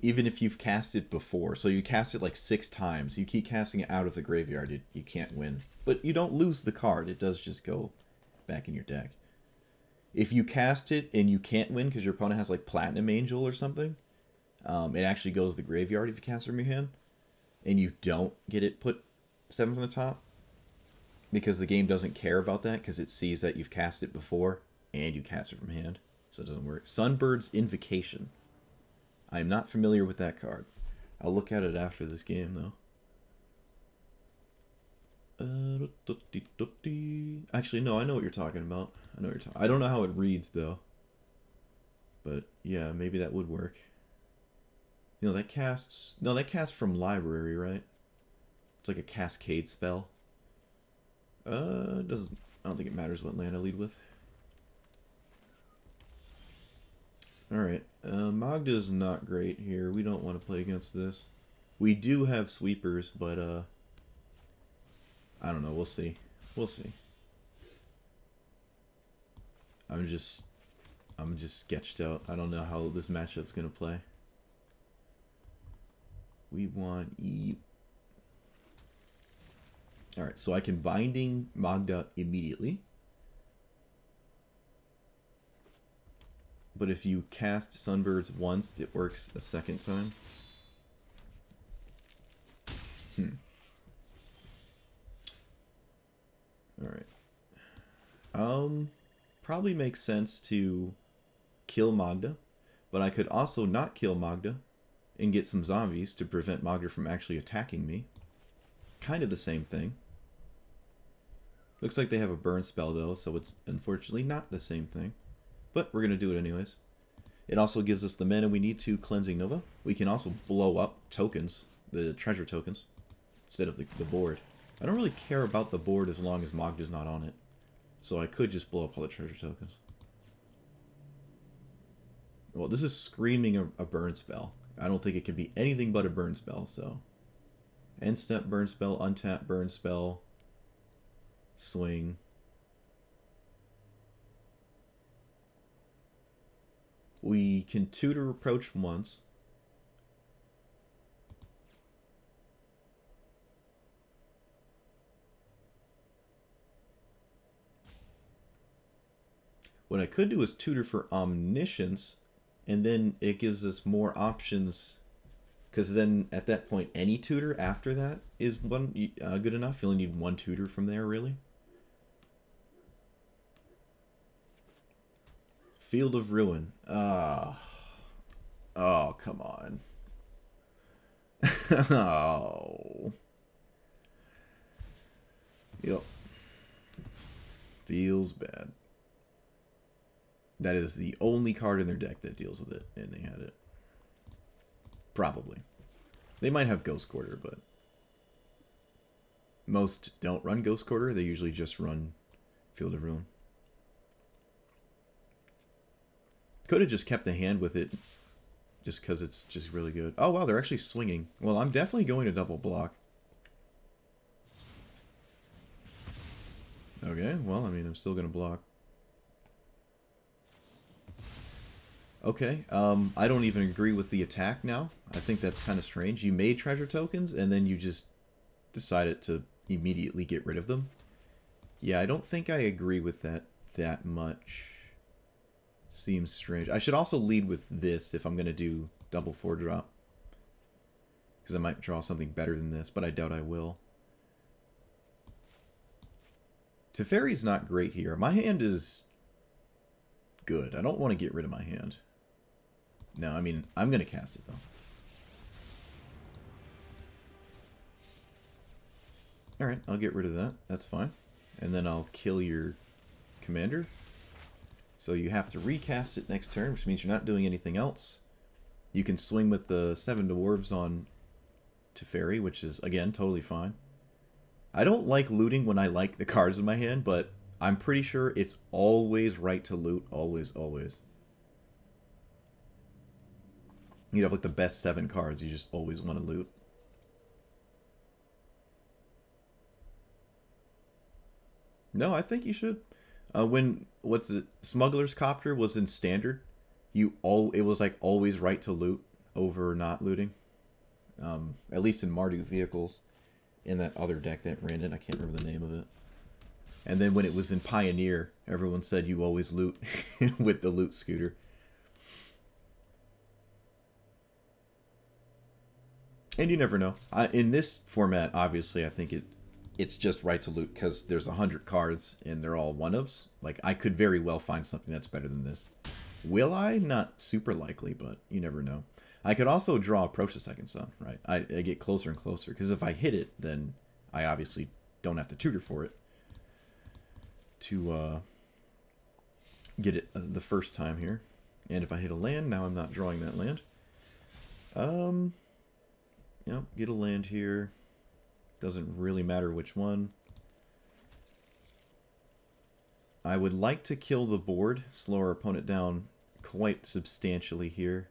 Even if you've cast it before, so you cast it like 6 times, you keep casting it out of the graveyard, you can't win. But you don't lose the card, it does just go back in your deck. If you cast it and you can't win because your opponent has like Platinum Angel or something, it actually goes to the graveyard if you cast it from your hand, and you don't get it put 7 from the top, because the game doesn't care about that because it sees that you've cast it before and you cast it from hand, so it doesn't work. Sunbird's Invocation. I am not familiar with that card. I'll look at it after this game, though. Actually, no, I know what you're talking about. I don't know how it reads, though. But, yeah, maybe that would work. You know, that casts... No, that casts from library, right? It's like a cascade spell. Doesn't... I don't think it matters what land I lead with. Alright, Magda's not great here. We don't want to play against this. We do have sweepers, but, I don't know. We'll see. We'll see. I'm just sketched out. I don't know how this matchup's gonna play. We want E. Alright, so I can Binding Magda immediately. But if you cast Sunbirds once, it works a second time. Alright. Probably makes sense to kill Magda, but I could also not kill Magda and get some zombies to prevent Magda from actually attacking me. Kind of the same thing. Looks like they have a burn spell though, so it's unfortunately not the same thing. But we're going to do it anyways. It also gives us the mana we need to Cleansing Nova. We can also blow up tokens, the treasure tokens, instead of the board. I don't really care about the board as long as Magda's not on it. So I could just blow up all the treasure tokens. Well, this is screaming a burn spell. I don't think it can be anything but a burn spell, so... End step burn spell, untap burn spell, swing. We can tutor approach once. What I could do is tutor for Omniscience, and then it gives us more options, because then at that point any tutor after that is good enough. You only need one tutor from there, really. Field of Ruin. Oh, come on. Oh. Yep. Feels bad. That is the only card in their deck that deals with it, and they had it. Probably. They might have Ghost Quarter, but most don't run Ghost Quarter. They usually just run Field of Ruin. Could have just kept the hand with it, just because it's just really good. Oh, wow, they're actually swinging. Well, I'm definitely going to double block. Okay, well, I mean, I'm still going to block. Okay, I don't even agree with the attack now. I think that's kind of strange. You made treasure tokens, and then you just decided to immediately get rid of them. Yeah, I don't think I agree with that much. Seems strange. I should also lead with this if I'm going to do double 4-drop. Because I might draw something better than this, but I doubt I will. Teferi's not great here. My hand is good. I don't want to get rid of my hand. No, I mean, I'm going to cast it, though. Alright, I'll get rid of that. That's fine. And then I'll kill your commander. So you have to recast it next turn, which means you're not doing anything else. You can swing with the 7 dwarves on Teferi, which is, again, totally fine. I don't like looting when I like the cards in my hand, but I'm pretty sure it's always right to loot. Always, always. You have like the best 7 cards. You just always want to loot. No, I think you should. Smuggler's Copter was in Standard, it was like always right to loot over not looting. At least in Marduk Vehicles. In that other deck that ran it, I can't remember the name of it. And then when it was in Pioneer, everyone said you always loot with the loot scooter. And you never know. In this format, obviously, I think it's just right to loot because there's 100 cards and they're all one-ofs. Like, I could very well find something that's better than this. Will I? Not super likely, but you never know. I could also draw Approach the Second Sun, right? I get closer and closer, because if I hit it, then I obviously don't have to tutor for it to get it the first time here. And if I hit a land, now I'm not drawing that land. Yep, get a land here. Doesn't really matter which one. I would like to kill the board, slow our opponent down quite substantially here.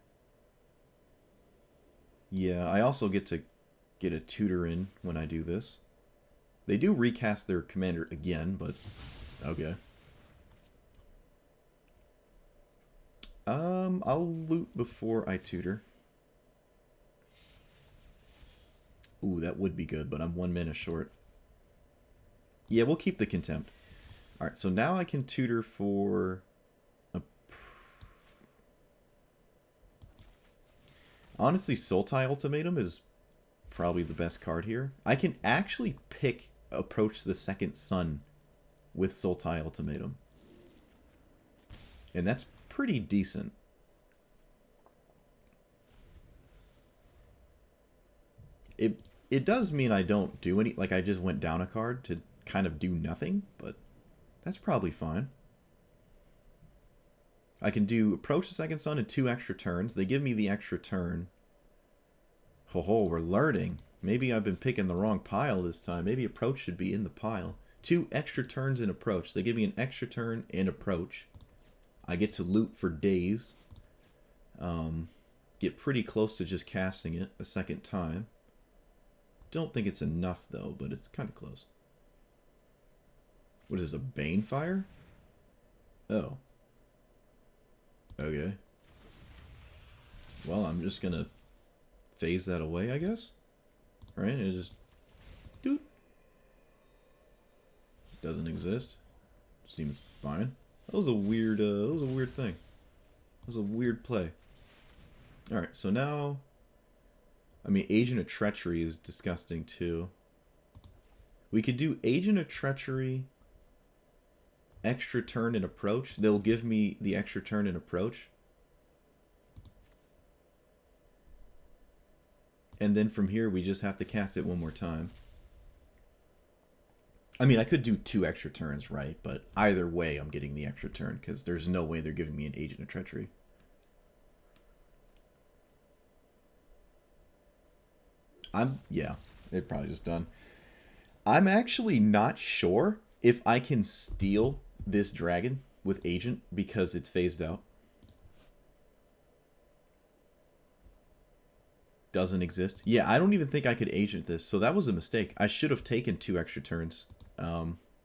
Yeah, I also get to get a tutor in when I do this. They do recast their commander again, but okay. I'll loot before I tutor. Ooh, that would be good, but I'm 1 mana short. Yeah, we'll keep the contempt. Alright, so now I can tutor for... Honestly, Sultai Ultimatum is probably the best card here. I can actually pick Approach the Second Sun with Sultai Ultimatum. And that's pretty decent. It does mean I don't do any... Like, I just went down a card to kind of do nothing, but that's probably fine. I can do Approach the Second Sun and 2 extra turns. They give me the extra turn. Ho ho, we're learning. Maybe I've been picking the wrong pile this time. Maybe Approach should be in the pile. 2 extra turns in Approach. They give me an extra turn in Approach. I get to loot for days. Get pretty close to just casting it a second time. Don't think it's enough, though, but it's kind of close. What is this, a Banefire? Oh. Okay. Well, I'm just gonna phase that away, I guess? Right? It just... Doot. Doesn't exist. Seems fine. That was a weird thing. That was a weird play. Alright, so now... I mean, Agent of Treachery is disgusting, too. We could do Agent of Treachery, extra turn and Approach. They'll give me the extra turn and Approach. And then from here, we just have to cast it 1 more time. I mean, I could do 2 extra turns, right? But either way, I'm getting the extra turn, because there's no way they're giving me an Agent of Treachery. Yeah, they're probably just done. I'm actually not sure if I can steal this dragon with Agent because it's phased out. Doesn't exist. Yeah, I don't even think I could Agent this, so that was a mistake. I should have taken 2 extra turns.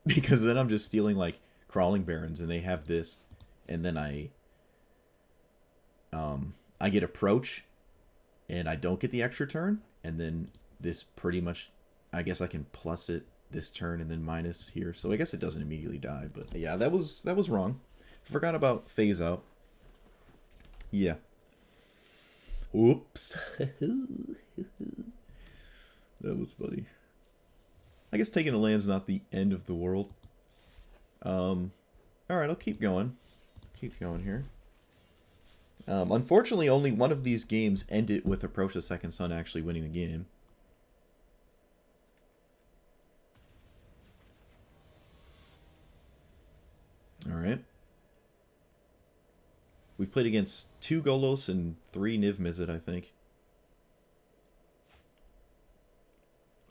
Because then I'm just stealing, like, Crawling Barrens, and they have this. And then I get Approach, and I don't get the extra turn. And then this pretty much, I guess I can plus it this turn and then minus here. So I guess it doesn't immediately die. But yeah, that was wrong. Forgot about phase out. Yeah. Oops. That was funny. I guess taking a land's not the end of the world. Alright, I'll keep going. Keep going here. Unfortunately, only one of these games ended with Approach the Second Sun actually winning the game. Alright. We've played against 2 Golos and 3 Niv Mizzet, I think.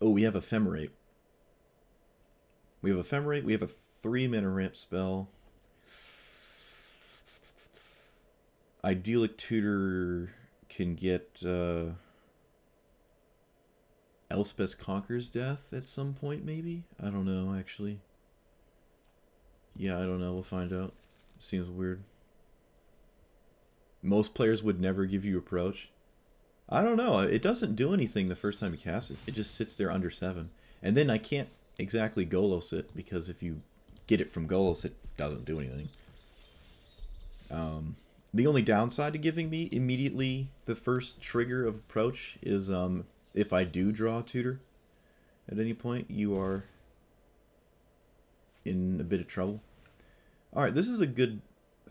Oh, we have Ephemerate. We have Ephemerate, we have a 3-mana ramp spell. Idyllic Tutor can get Elspeth Conquers Death at some point, maybe? I don't know, actually. Yeah, I don't know. We'll find out. Seems weird. Most players would never give you Approach. I don't know. It doesn't do anything the first time you cast it. It just sits there under 7. And then I can't exactly Golos it, because if you get it from Golos, it doesn't do anything. The only downside to giving me immediately the first trigger of Approach is if I do draw a tutor at any point, you are in a bit of trouble. Alright, this is a good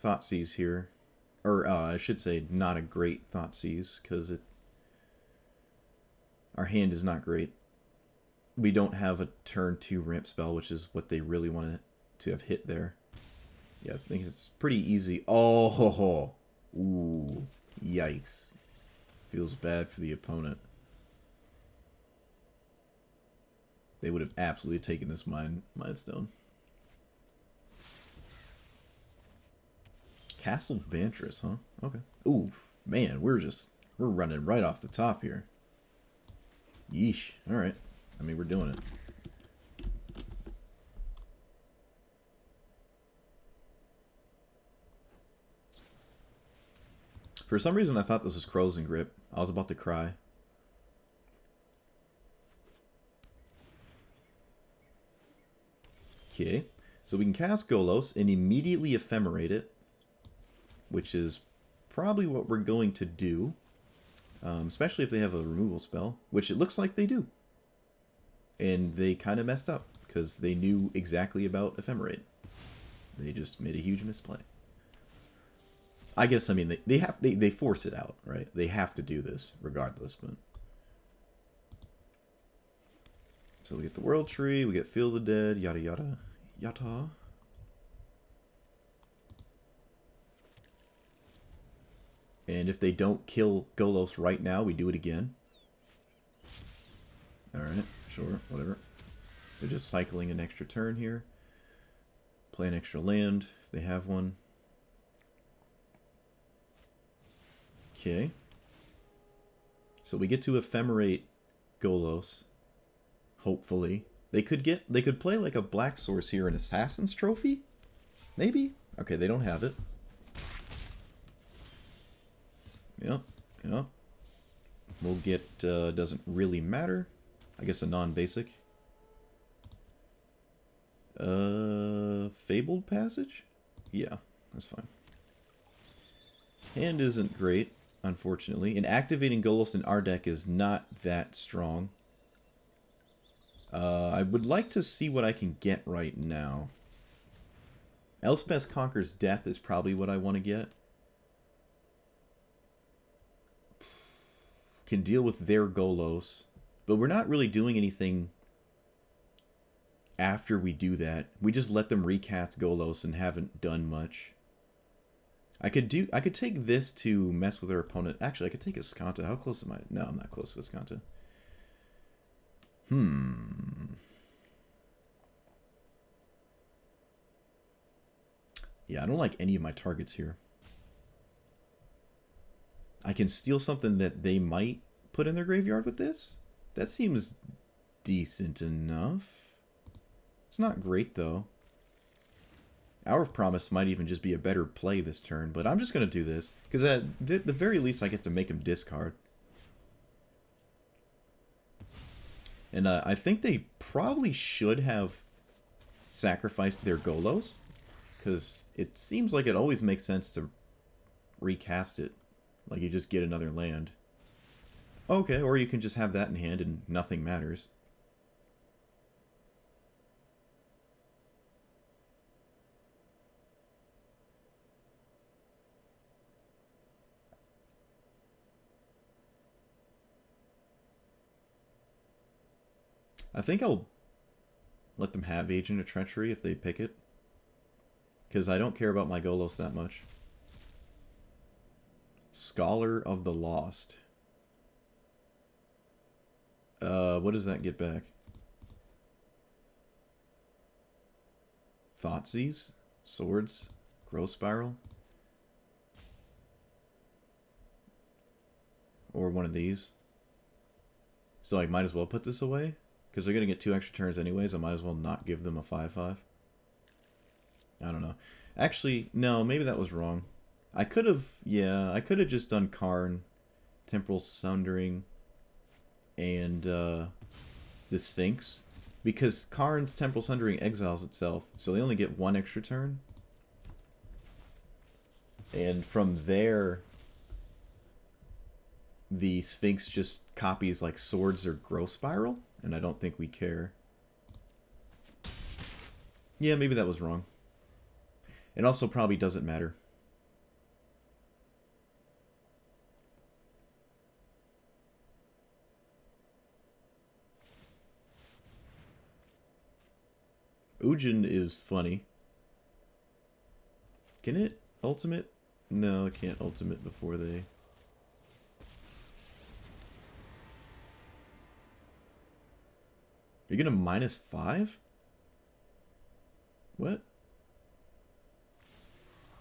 Thoughtseize here. Or, I should say, not a great Thoughtseize, because our hand is not great. We don't have a turn 2 ramp spell, which is what they really wanted to have hit there. Yeah, I think it's pretty easy. Oh, ho, ho. Ooh, yikes. Feels bad for the opponent. They would have absolutely taken this Mind Stone. Castle Vantress, huh? Okay. Ooh, man, we're running right off the top here. Yeesh. Alright. I mean, we're doing it. For some reason, I thought this was Crows and Grip. I was about to cry. Okay. So we can cast Golos and immediately ephemerate it, which is probably what we're going to do. Especially if they have a removal spell, which it looks like they do. And they kind of messed up, because they knew exactly about Ephemerate. They just made a huge misplay. I guess, I mean, they force it out, right? They have to do this, regardless, but... So we get the World Tree, we get Field of the Dead, yada yada yada. And if they don't kill Golos right now, we do it again. Alright, sure, whatever. They're just cycling an extra turn here. Play an extra land, if they have one. Okay. So we get to ephemerate Golos. Hopefully. They could play like a black source here, an Assassin's Trophy? Maybe? Okay, they don't have it. Yep, yep. We'll get, doesn't really matter. I guess a non-basic. Fabled Passage? Yeah, that's fine. Hand isn't great, unfortunately. And activating Golos in our deck is not that strong. I would like to see what I can get right now. Elspeth Conquers Death is probably what I want to get. Can deal with their Golos. But we're not really doing anything after we do that. We just let them recast Golos and haven't done much. I could take this to mess with their opponent. Actually, I could take Azcanta. How close am I? No, I'm not close to Azcanta. Yeah, I don't like any of my targets here. I can steal something that they might put in their graveyard with this? That seems decent enough. It's not great, though. Hour of Promise might even just be a better play this turn, but I'm just going to do this, because at the very least I get to make him discard. And I think they probably should have sacrificed their Golos, because it seems like it always makes sense to recast it. Like you just get another land. Okay, or you can just have that in hand and nothing matters. I think I'll let them have Agent of Treachery if they pick it. Because I don't care about my Golos that much. Scholar of the Lost. What does that get back? Thoughtseize? Swords? Growth Spiral? Or one of these. So I might as well put this away? Because they're going to get 2 extra turns anyways, I might as well not give them a 5/5. I don't know. Actually, no, maybe that was wrong. I could have, yeah, I could have just done Karn, Temporal Sundering, and the Sphinx. Because Karn's Temporal Sundering exiles itself, so they only get 1 extra turn. And from there, the Sphinx just copies like Swords or Growth Spiral, and I don't think we care. Yeah, maybe that was wrong. It also probably doesn't matter. Ujin is funny. Can it ultimate? No, it can't ultimate before they... You're gonna -5? What?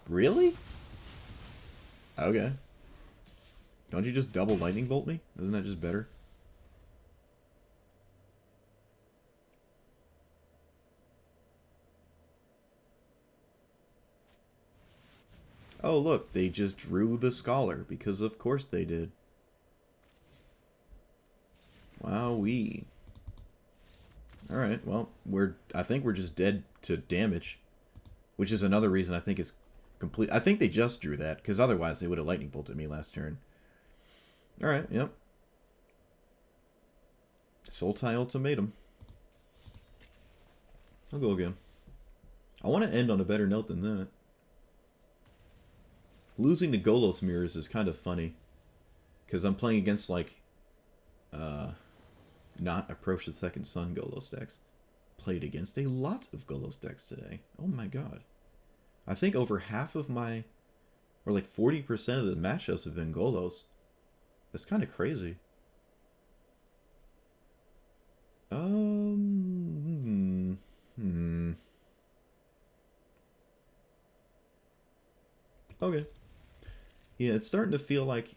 Really? Okay. Don't you just double lightning bolt me? Isn't that just better? Oh, look, they just drew the Scholar, because of course they did. Wowee. Alright, well, I think we're just dead to damage. Which is another reason I think it's complete. I think they just drew that, because otherwise they would have lightning bolted me last turn. Alright, yep. Sultai Ultimatum. I'll go again. I want to end on a better note than that. Losing to Golos mirrors is kind of funny. Because I'm playing against, like, not Approach the Second Sun Golos decks. Played against a lot of Golos decks today. Oh my god. I think over half of my, or like 40% of the matchups have been Golos. That's kind of crazy. Okay. Yeah, it's starting to feel like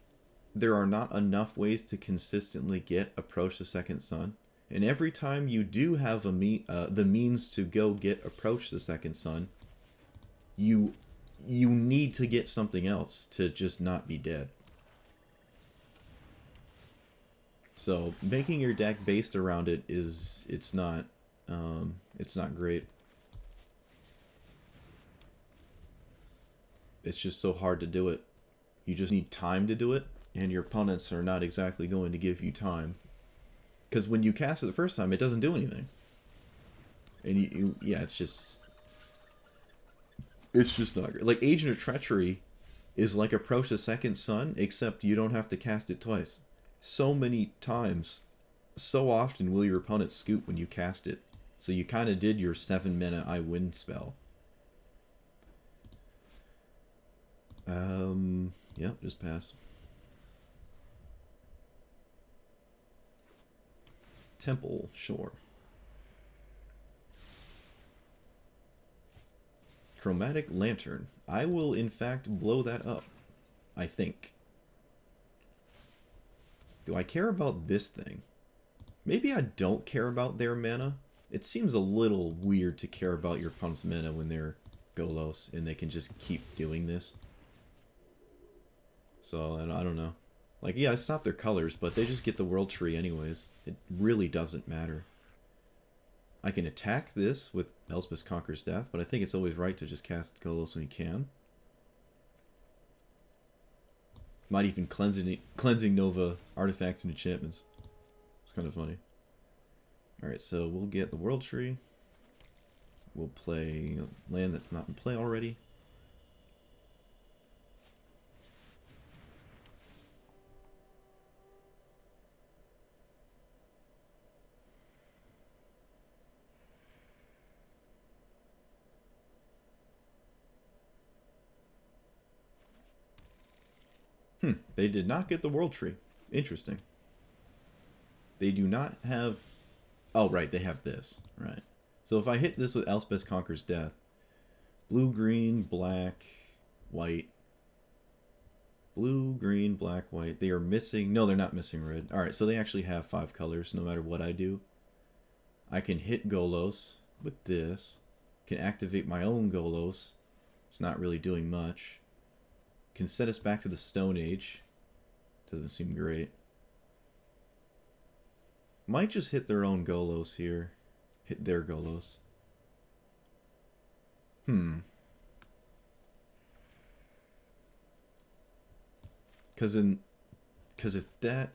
there are not enough ways to consistently get Approach the Second Sun. And every time you do have the means to go get Approach the Second Sun, you need to get something else to just not be dead. So making your deck based around it it's not great. It's just so hard to do it. You just need time to do it, and your opponents are not exactly going to give you time. Because when you cast it the first time, it doesn't do anything. And yeah, it's just not great. Like, Agent of Treachery is like Approach the Second Sun, except you don't have to cast it twice. So many times, so often will your opponent scoop when you cast it. So you kind of did your 7 mana I win spell. Yeah, just pass. Temple, sure. Chromatic Lantern. I will, in fact, blow that up. I think. Do I care about this thing? Maybe I don't care about their mana. It seems a little weird to care about your opponent's mana when they're Golos and they can just keep doing this. So, I don't know. Like, yeah, I stopped their colors, but they just get the World Tree anyways. It really doesn't matter. I can attack this with Elspeth Conquers Death, but I think it's always right to just cast Golos when you can. Might even cleansing Nova artifacts and enchantments. It's kind of funny. Alright, so we'll get the World Tree. We'll play land that's not in play already. They did not get the World Tree. Interesting. They do not have... Oh, right, they have this. Right. So if I hit this with Elspeth Conquers Death, blue, green, black, white. Blue, green, black, white. They are missing... No, they're not missing red. Alright, so they actually have 5 colors no matter what I do. I can hit Golos with this. Can activate my own Golos. It's not really doing much. Can set us back to the Stone Age. Doesn't seem great. Might just hit their own Golos here. Hit their Golos. Because if that...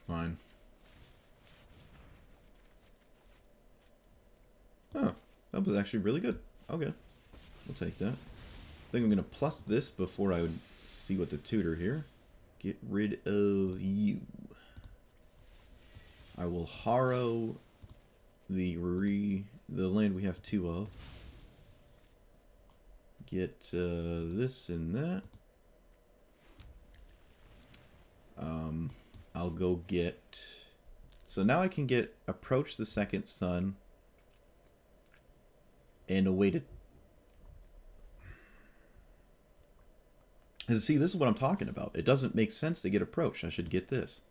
Fine. Oh, that was actually really good. Okay, we'll take that. I think I'm going to plus this before I would see what to tutor here. Get rid of you. I will Harrow the land we have 2 of. Get this and that. I'll go get... So now I can get Approach the Second Sun and a way to... And see, this is what I'm talking about. It doesn't make sense to get Approach. I should get this.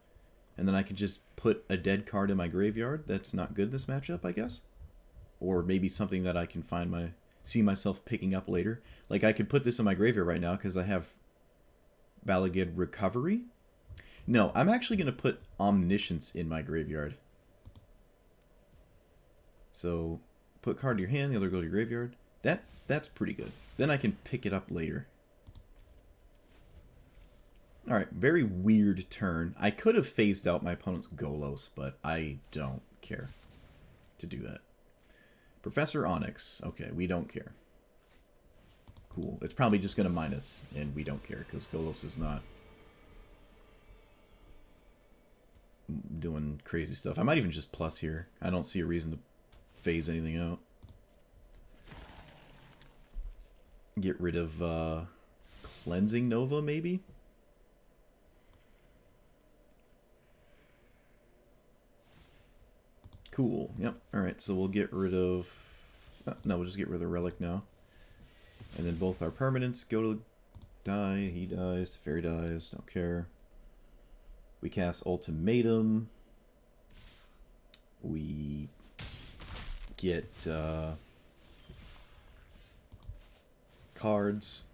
And then I could just put a dead card in my graveyard that's not good this matchup, I guess. Or maybe something that I can see myself picking up later. Like I could put this in my graveyard right now because I have Balagid Recovery. No, I'm actually going to put Omniscience in my graveyard. So put card to your hand, the other go to your graveyard. That's pretty good. Then I can pick it up later. Alright, very weird turn. I could have phased out my opponent's Golos, but I don't care to do that. Professor Onyx. Okay, we don't care. Cool. It's probably just going to minus, and we don't care, because Golos is not doing crazy stuff. I might even just plus here. I don't see a reason to phase anything out. Get rid of Cleansing Nova, maybe? Cool. Yep. Alright, so we'll get rid of... no, we'll just get rid of the Relic now. And then both our permanents go to die. He dies. Teferi dies. Don't care. We cast Ultimatum. We get cards.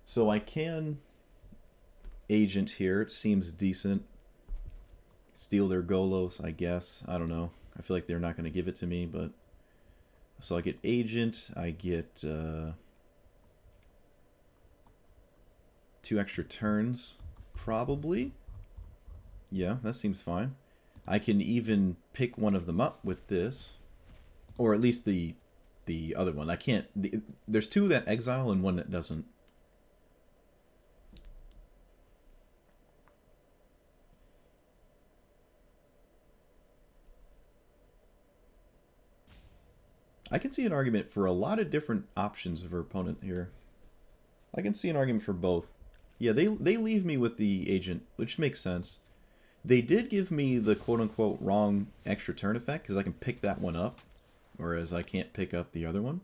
So I can Agent here. It seems decent. Steal their Golos, I guess. I don't know. I feel like they're not going to give it to me, but... So I get Agent. I get 2 extra turns, probably. Yeah, that seems fine. I can even pick one of them up with this. Or at least the other one. I can't... there's 2 that exile and 1 that doesn't. I can see an argument for a lot of different options of her opponent here. I can see an argument for both. Yeah, they leave me with the Agent, which makes sense. They did give me the quote-unquote wrong extra turn effect, because I can pick that one up, whereas I can't pick up the other one.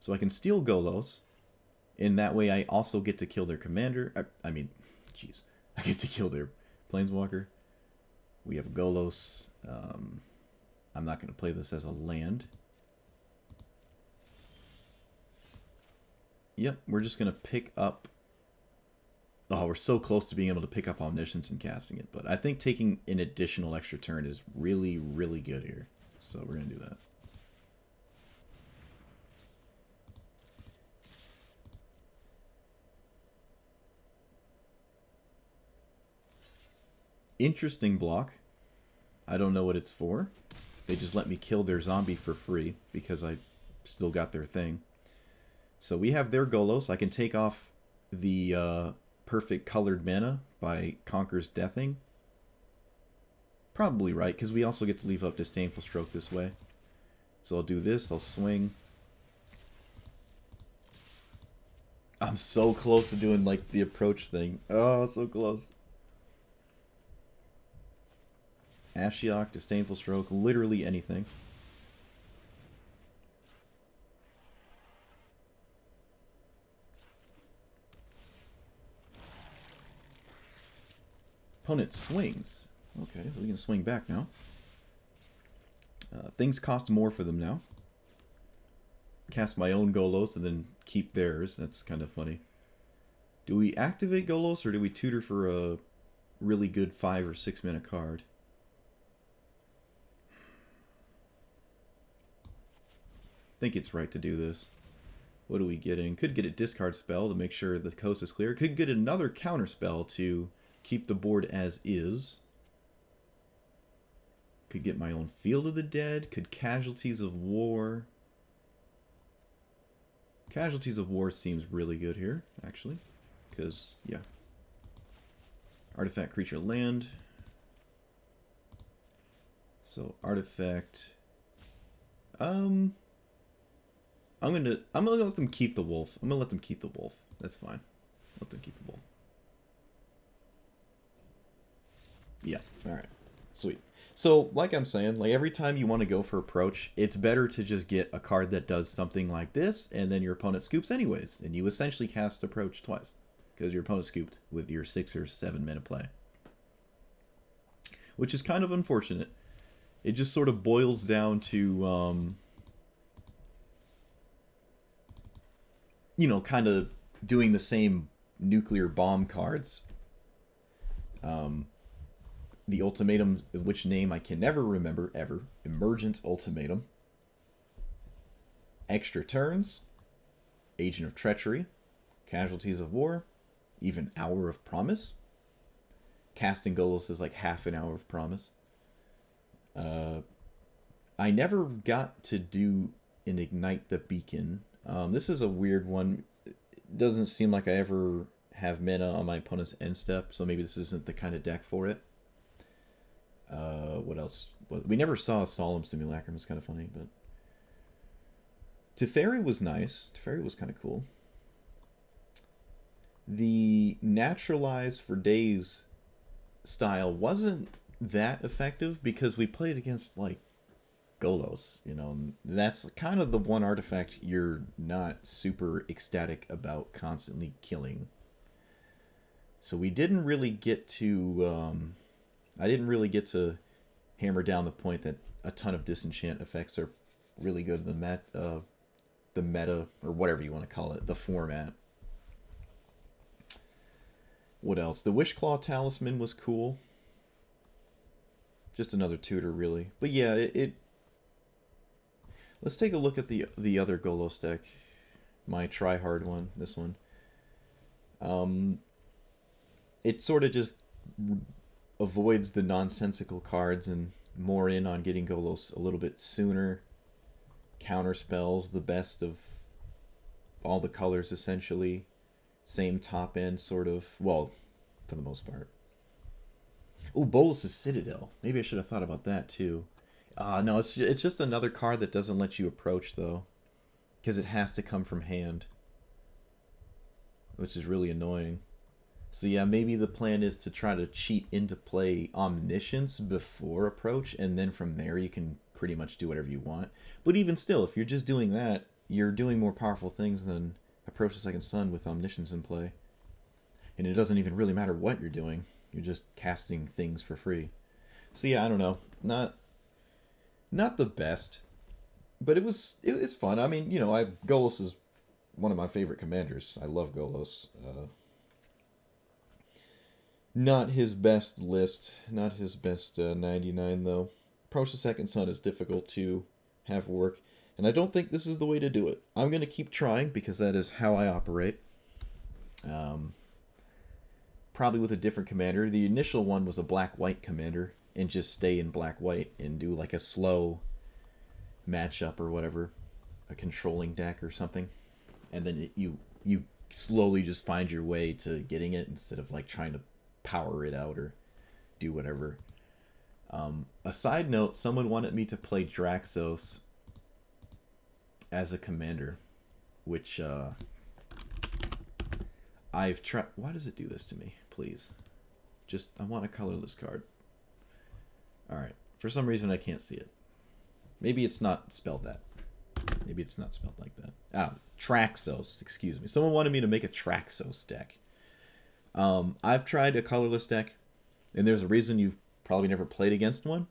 So I can steal Golos. In that way, I also get to kill their commander. I mean, jeez. I get to kill their Planeswalker. We have Golos. I'm not going to play this as a land. Yep, we're just going to pick up... Oh, we're so close to being able to pick up Omniscience and casting it. But I think taking an additional extra turn is really, really good here. So we're going to do that. Interesting block. I don't know what it's for. They just let me kill their zombie for free because I still got their thing. So we have their Golos. I can take off the perfect colored mana by Conquer's Deathing. Probably right, because we also get to leave up Disdainful Stroke this way. So I'll do this. I'll swing. I'm so close to doing like the approach thing. Oh, so close. Ashiok, Disdainful Stroke, literally anything. Opponent swings. Okay, so we can swing back now. Things cost more for them now. Cast my own Golos and then keep theirs. That's kind of funny. Do we activate Golos or do we tutor for a really good 5 or 6 mana card? I think it's right to do this. What are we getting? Could get a discard spell to make sure the coast is clear. Could get another counter spell to keep the board as is. Could get my own Field of the Dead. Could Casualties of War. Casualties of War seems really good here, actually. Because, yeah. Artifact, creature, land. So, artifact... I'm gonna let them keep the wolf. I'm gonna let them keep the wolf. That's fine. Let them keep the wolf. Yeah. All right. Sweet. So, like I'm saying, like every time you want to go for approach, it's better to just get a card that does something like this, and then your opponent scoops anyways, and you essentially cast approach twice. because your opponent scooped with your 6 or 7 mana play. Which is kind of unfortunate. It just sort of boils down to, you know, kind of doing the same nuclear bomb cards. The ultimatum, which name I can never remember ever. Emergent Ultimatum. Extra turns. Agent of Treachery. Casualties of War. Even Hour of Promise. Casting Golos is like half an Hour of Promise. I never got to do an Ignite the Beacon. This is a weird one. It doesn't seem like I ever have mana on my opponent's end step, so maybe this isn't the kind of deck for it. What else? We never saw a Solemn Simulacrum. It's kind of funny, but Teferi was nice. Teferi was kind of cool. The Naturalize for Days style wasn't that effective because we played against like Golos, you know. That's kind of the one artifact you're not super ecstatic about constantly killing. So we didn't really get to I didn't really get to hammer down the point that a ton of disenchant effects are really good in the meta, or whatever you want to call it, the format. What else? The Wishclaw Talisman was cool. Just another tutor, really. But yeah, let's take a look at the other Golos deck. My try-hard one, this one. It sort of just avoids the nonsensical cards and more in on getting Golos a little bit sooner. Counter spells, the best of all the colors, essentially. Same top end, sort of. Well, for the most part. Oh, Bolas' Citadel. Maybe I should have thought about that, too. No, it's just another card that doesn't let you approach, though. Because it has to come from hand. Which is really annoying. So yeah, maybe the plan is to try to cheat into play Omniscience before approach, and then from there you can pretty much do whatever you want. But even still, if you're just doing that, you're doing more powerful things than Approach the Second Sun with Omniscience in play. And it doesn't even really matter what you're doing. You're just casting things for free. So yeah, I don't know. Not the best, but it's fun. I mean, you know, Golos is one of my favorite commanders. I love Golos. Not his best list. Not his best 99, though. Approach the Second Sun is difficult to have work, and I don't think this is the way to do it. I'm going to keep trying, because that is how I operate. Probably with a different commander. The initial one was a black-white commander, and just stay in black-white and do like a slow matchup or whatever. A controlling deck or something. And then you slowly just find your way to getting it, instead of like trying to power it out or do whatever. A side note, someone wanted me to play Draxos as a commander, which I've tried. Why does it do this to me? Please. Just, I want a colorless card. Alright. For some reason I can't see it. Maybe it's not spelled that. Maybe it's not spelled like that. Traxos, excuse me. Someone wanted me to make a Traxos deck. I've tried a colorless deck, and there's a reason you've probably never played against one.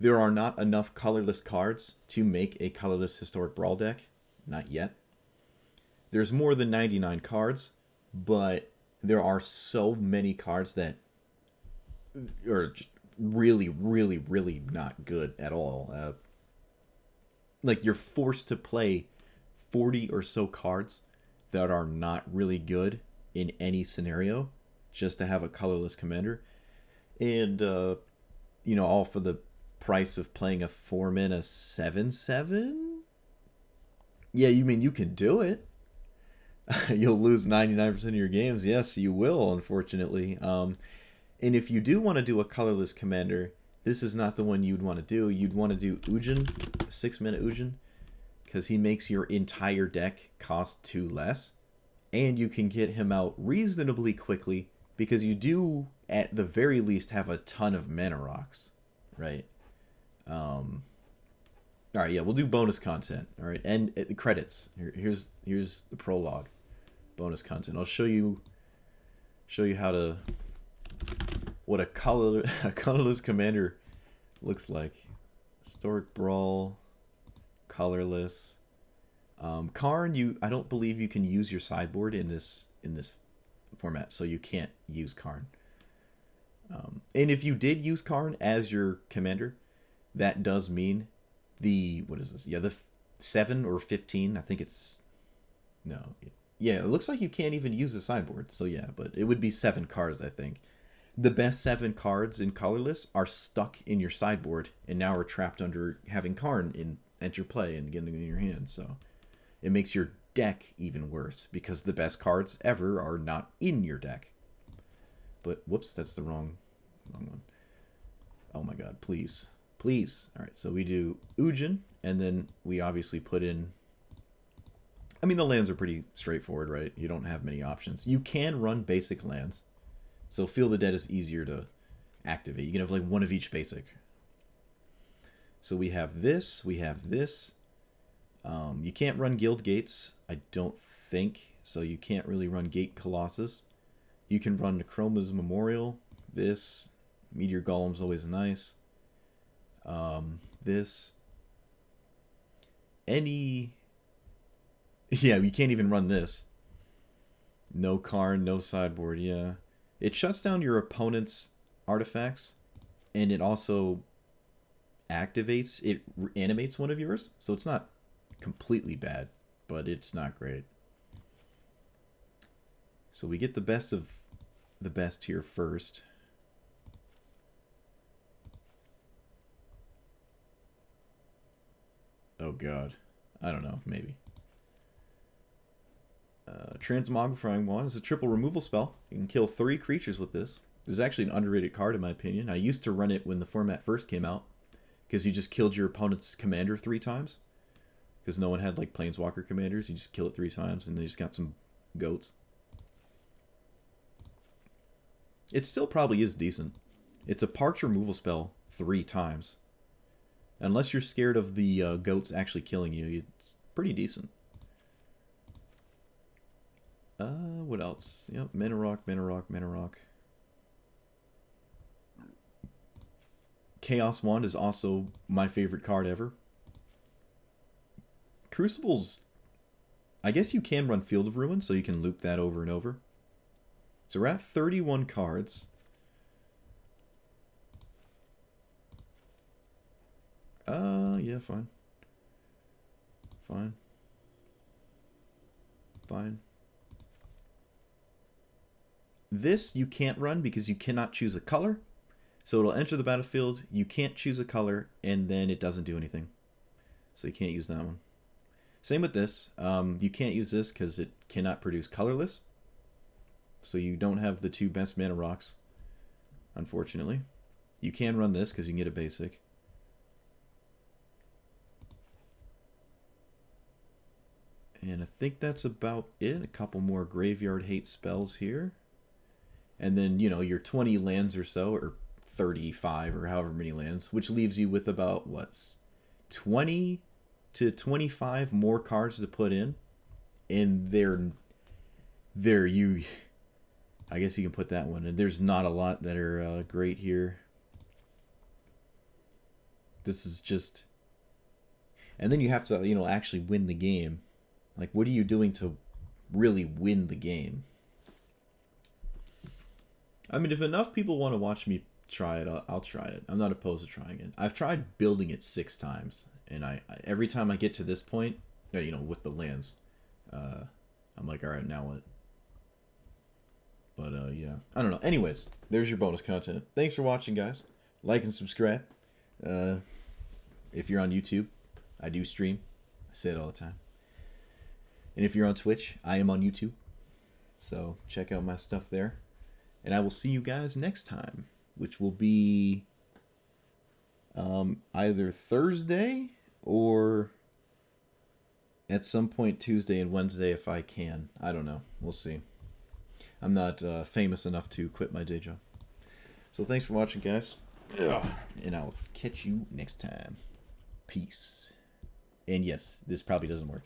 There are not enough colorless cards to make a colorless Historic Brawl deck. Not yet. There's more than 99 cards, but there are so many cards that are just really, really, really not good at all. Like, you're forced to play 40 or so cards that are not really good in any scenario just to have a colorless commander. And, you know, all for the price of playing a 4-mana 7/7? Yeah, you mean you can do it. You'll lose 99% of your games. Yes, you will, unfortunately. And if you do want to do a colorless commander, this is not the one you'd want to do. You'd want to do Ujin, 6-mana Ujin, because he makes your entire deck cost 2 less. And you can get him out reasonably quickly, because you do, at the very least, have a ton of mana rocks, right? Alright, yeah, we'll do bonus content. Alright, and credits. Here's the prologue. Bonus content. I'll show you show you how to what a colorless commander looks like. Historic Brawl, colorless. Karn, I don't believe you can use your sideboard in this format, so you can't use Karn. And if you did use Karn as your commander, that does mean what is this? Yeah, the 7 or 15. I think it's no. Yeah, it looks like you can't even use the sideboard. So yeah, but it would be 7 cards, I think. The best 7 cards in colorless are stuck in your sideboard and now are trapped under having Karn enter play and getting in your hand. So it makes your deck even worse because the best cards ever are not in your deck. But whoops, that's the wrong one. Oh my god, please. Please. Alright, so we do Ujin, and then we obviously put in... I mean, the lands are pretty straightforward, right? You don't have many options. You can run basic lands. So Feel the Dead is easier to activate. You can have like one of each basic. So we have this, we have this. You can't run Guild Gates, I don't think. So you can't really run Gate Colossus. You can run Necroma's Memorial. This. Meteor Golem's always nice. This. Any... Yeah, you can't even run this. No Karn, no sideboard, yeah. It shuts down your opponent's artifacts, and it also activates, it animates one of yours. So it's not completely bad, but it's not great. So we get the best of the best here first. Oh god. I don't know, maybe. Transmogrifying Wand is a triple removal spell. You can kill 3 creatures with this. This is actually an underrated card in my opinion. I used to run it when the format first came out, because you just killed your opponent's commander 3 times. Because no one had like Planeswalker commanders. You just kill it 3 times and they just got some goats. It still probably is decent. It's a parch removal spell 3 times. Unless you're scared of the goats actually killing you, it's pretty decent. What else? Yep, Mana Rock, Mana Rock, Mana Rock. Chaos Wand is also my favorite card ever. Crucibles, I guess you can run Field of Ruin, so you can loop that over and over. So we're at 31 cards. Yeah, fine. Fine. Fine. This you can't run because you cannot choose a color. So it'll enter the battlefield, you can't choose a color, and then it doesn't do anything. So you can't use that one. Same with this. You can't use this because it cannot produce colorless. So you don't have the 2 best mana rocks, unfortunately. You can run this because you can get a basic. And I think that's about it. A couple more Graveyard Hate spells here. And then, you know, your 20 lands or so, or 35 or however many lands, which leaves you with about, what, 20 to 25 more cards to put in. And I guess you can put that one in. There's not a lot that are great here. This is just... And then you have to, you know, actually win the game. Like, what are you doing to really win the game? I mean, if enough people want to watch me try it, I'll try it. I'm not opposed to trying it. I've tried building it 6 times. And every time I get to this point, you know, with the lands, I'm like, all right, now what? But, yeah. I don't know. Anyways, there's your bonus content. Thanks for watching, guys. Like and subscribe. If you're on YouTube, I do stream. I say it all the time. And if you're on Twitch, I am on YouTube. So check out my stuff there. And I will see you guys next time, which will be either Thursday or at some point Tuesday and Wednesday if I can. I don't know. We'll see. I'm not famous enough to quit my day job. So thanks for watching, guys. And I'll catch you next time. Peace. And yes, this probably doesn't work.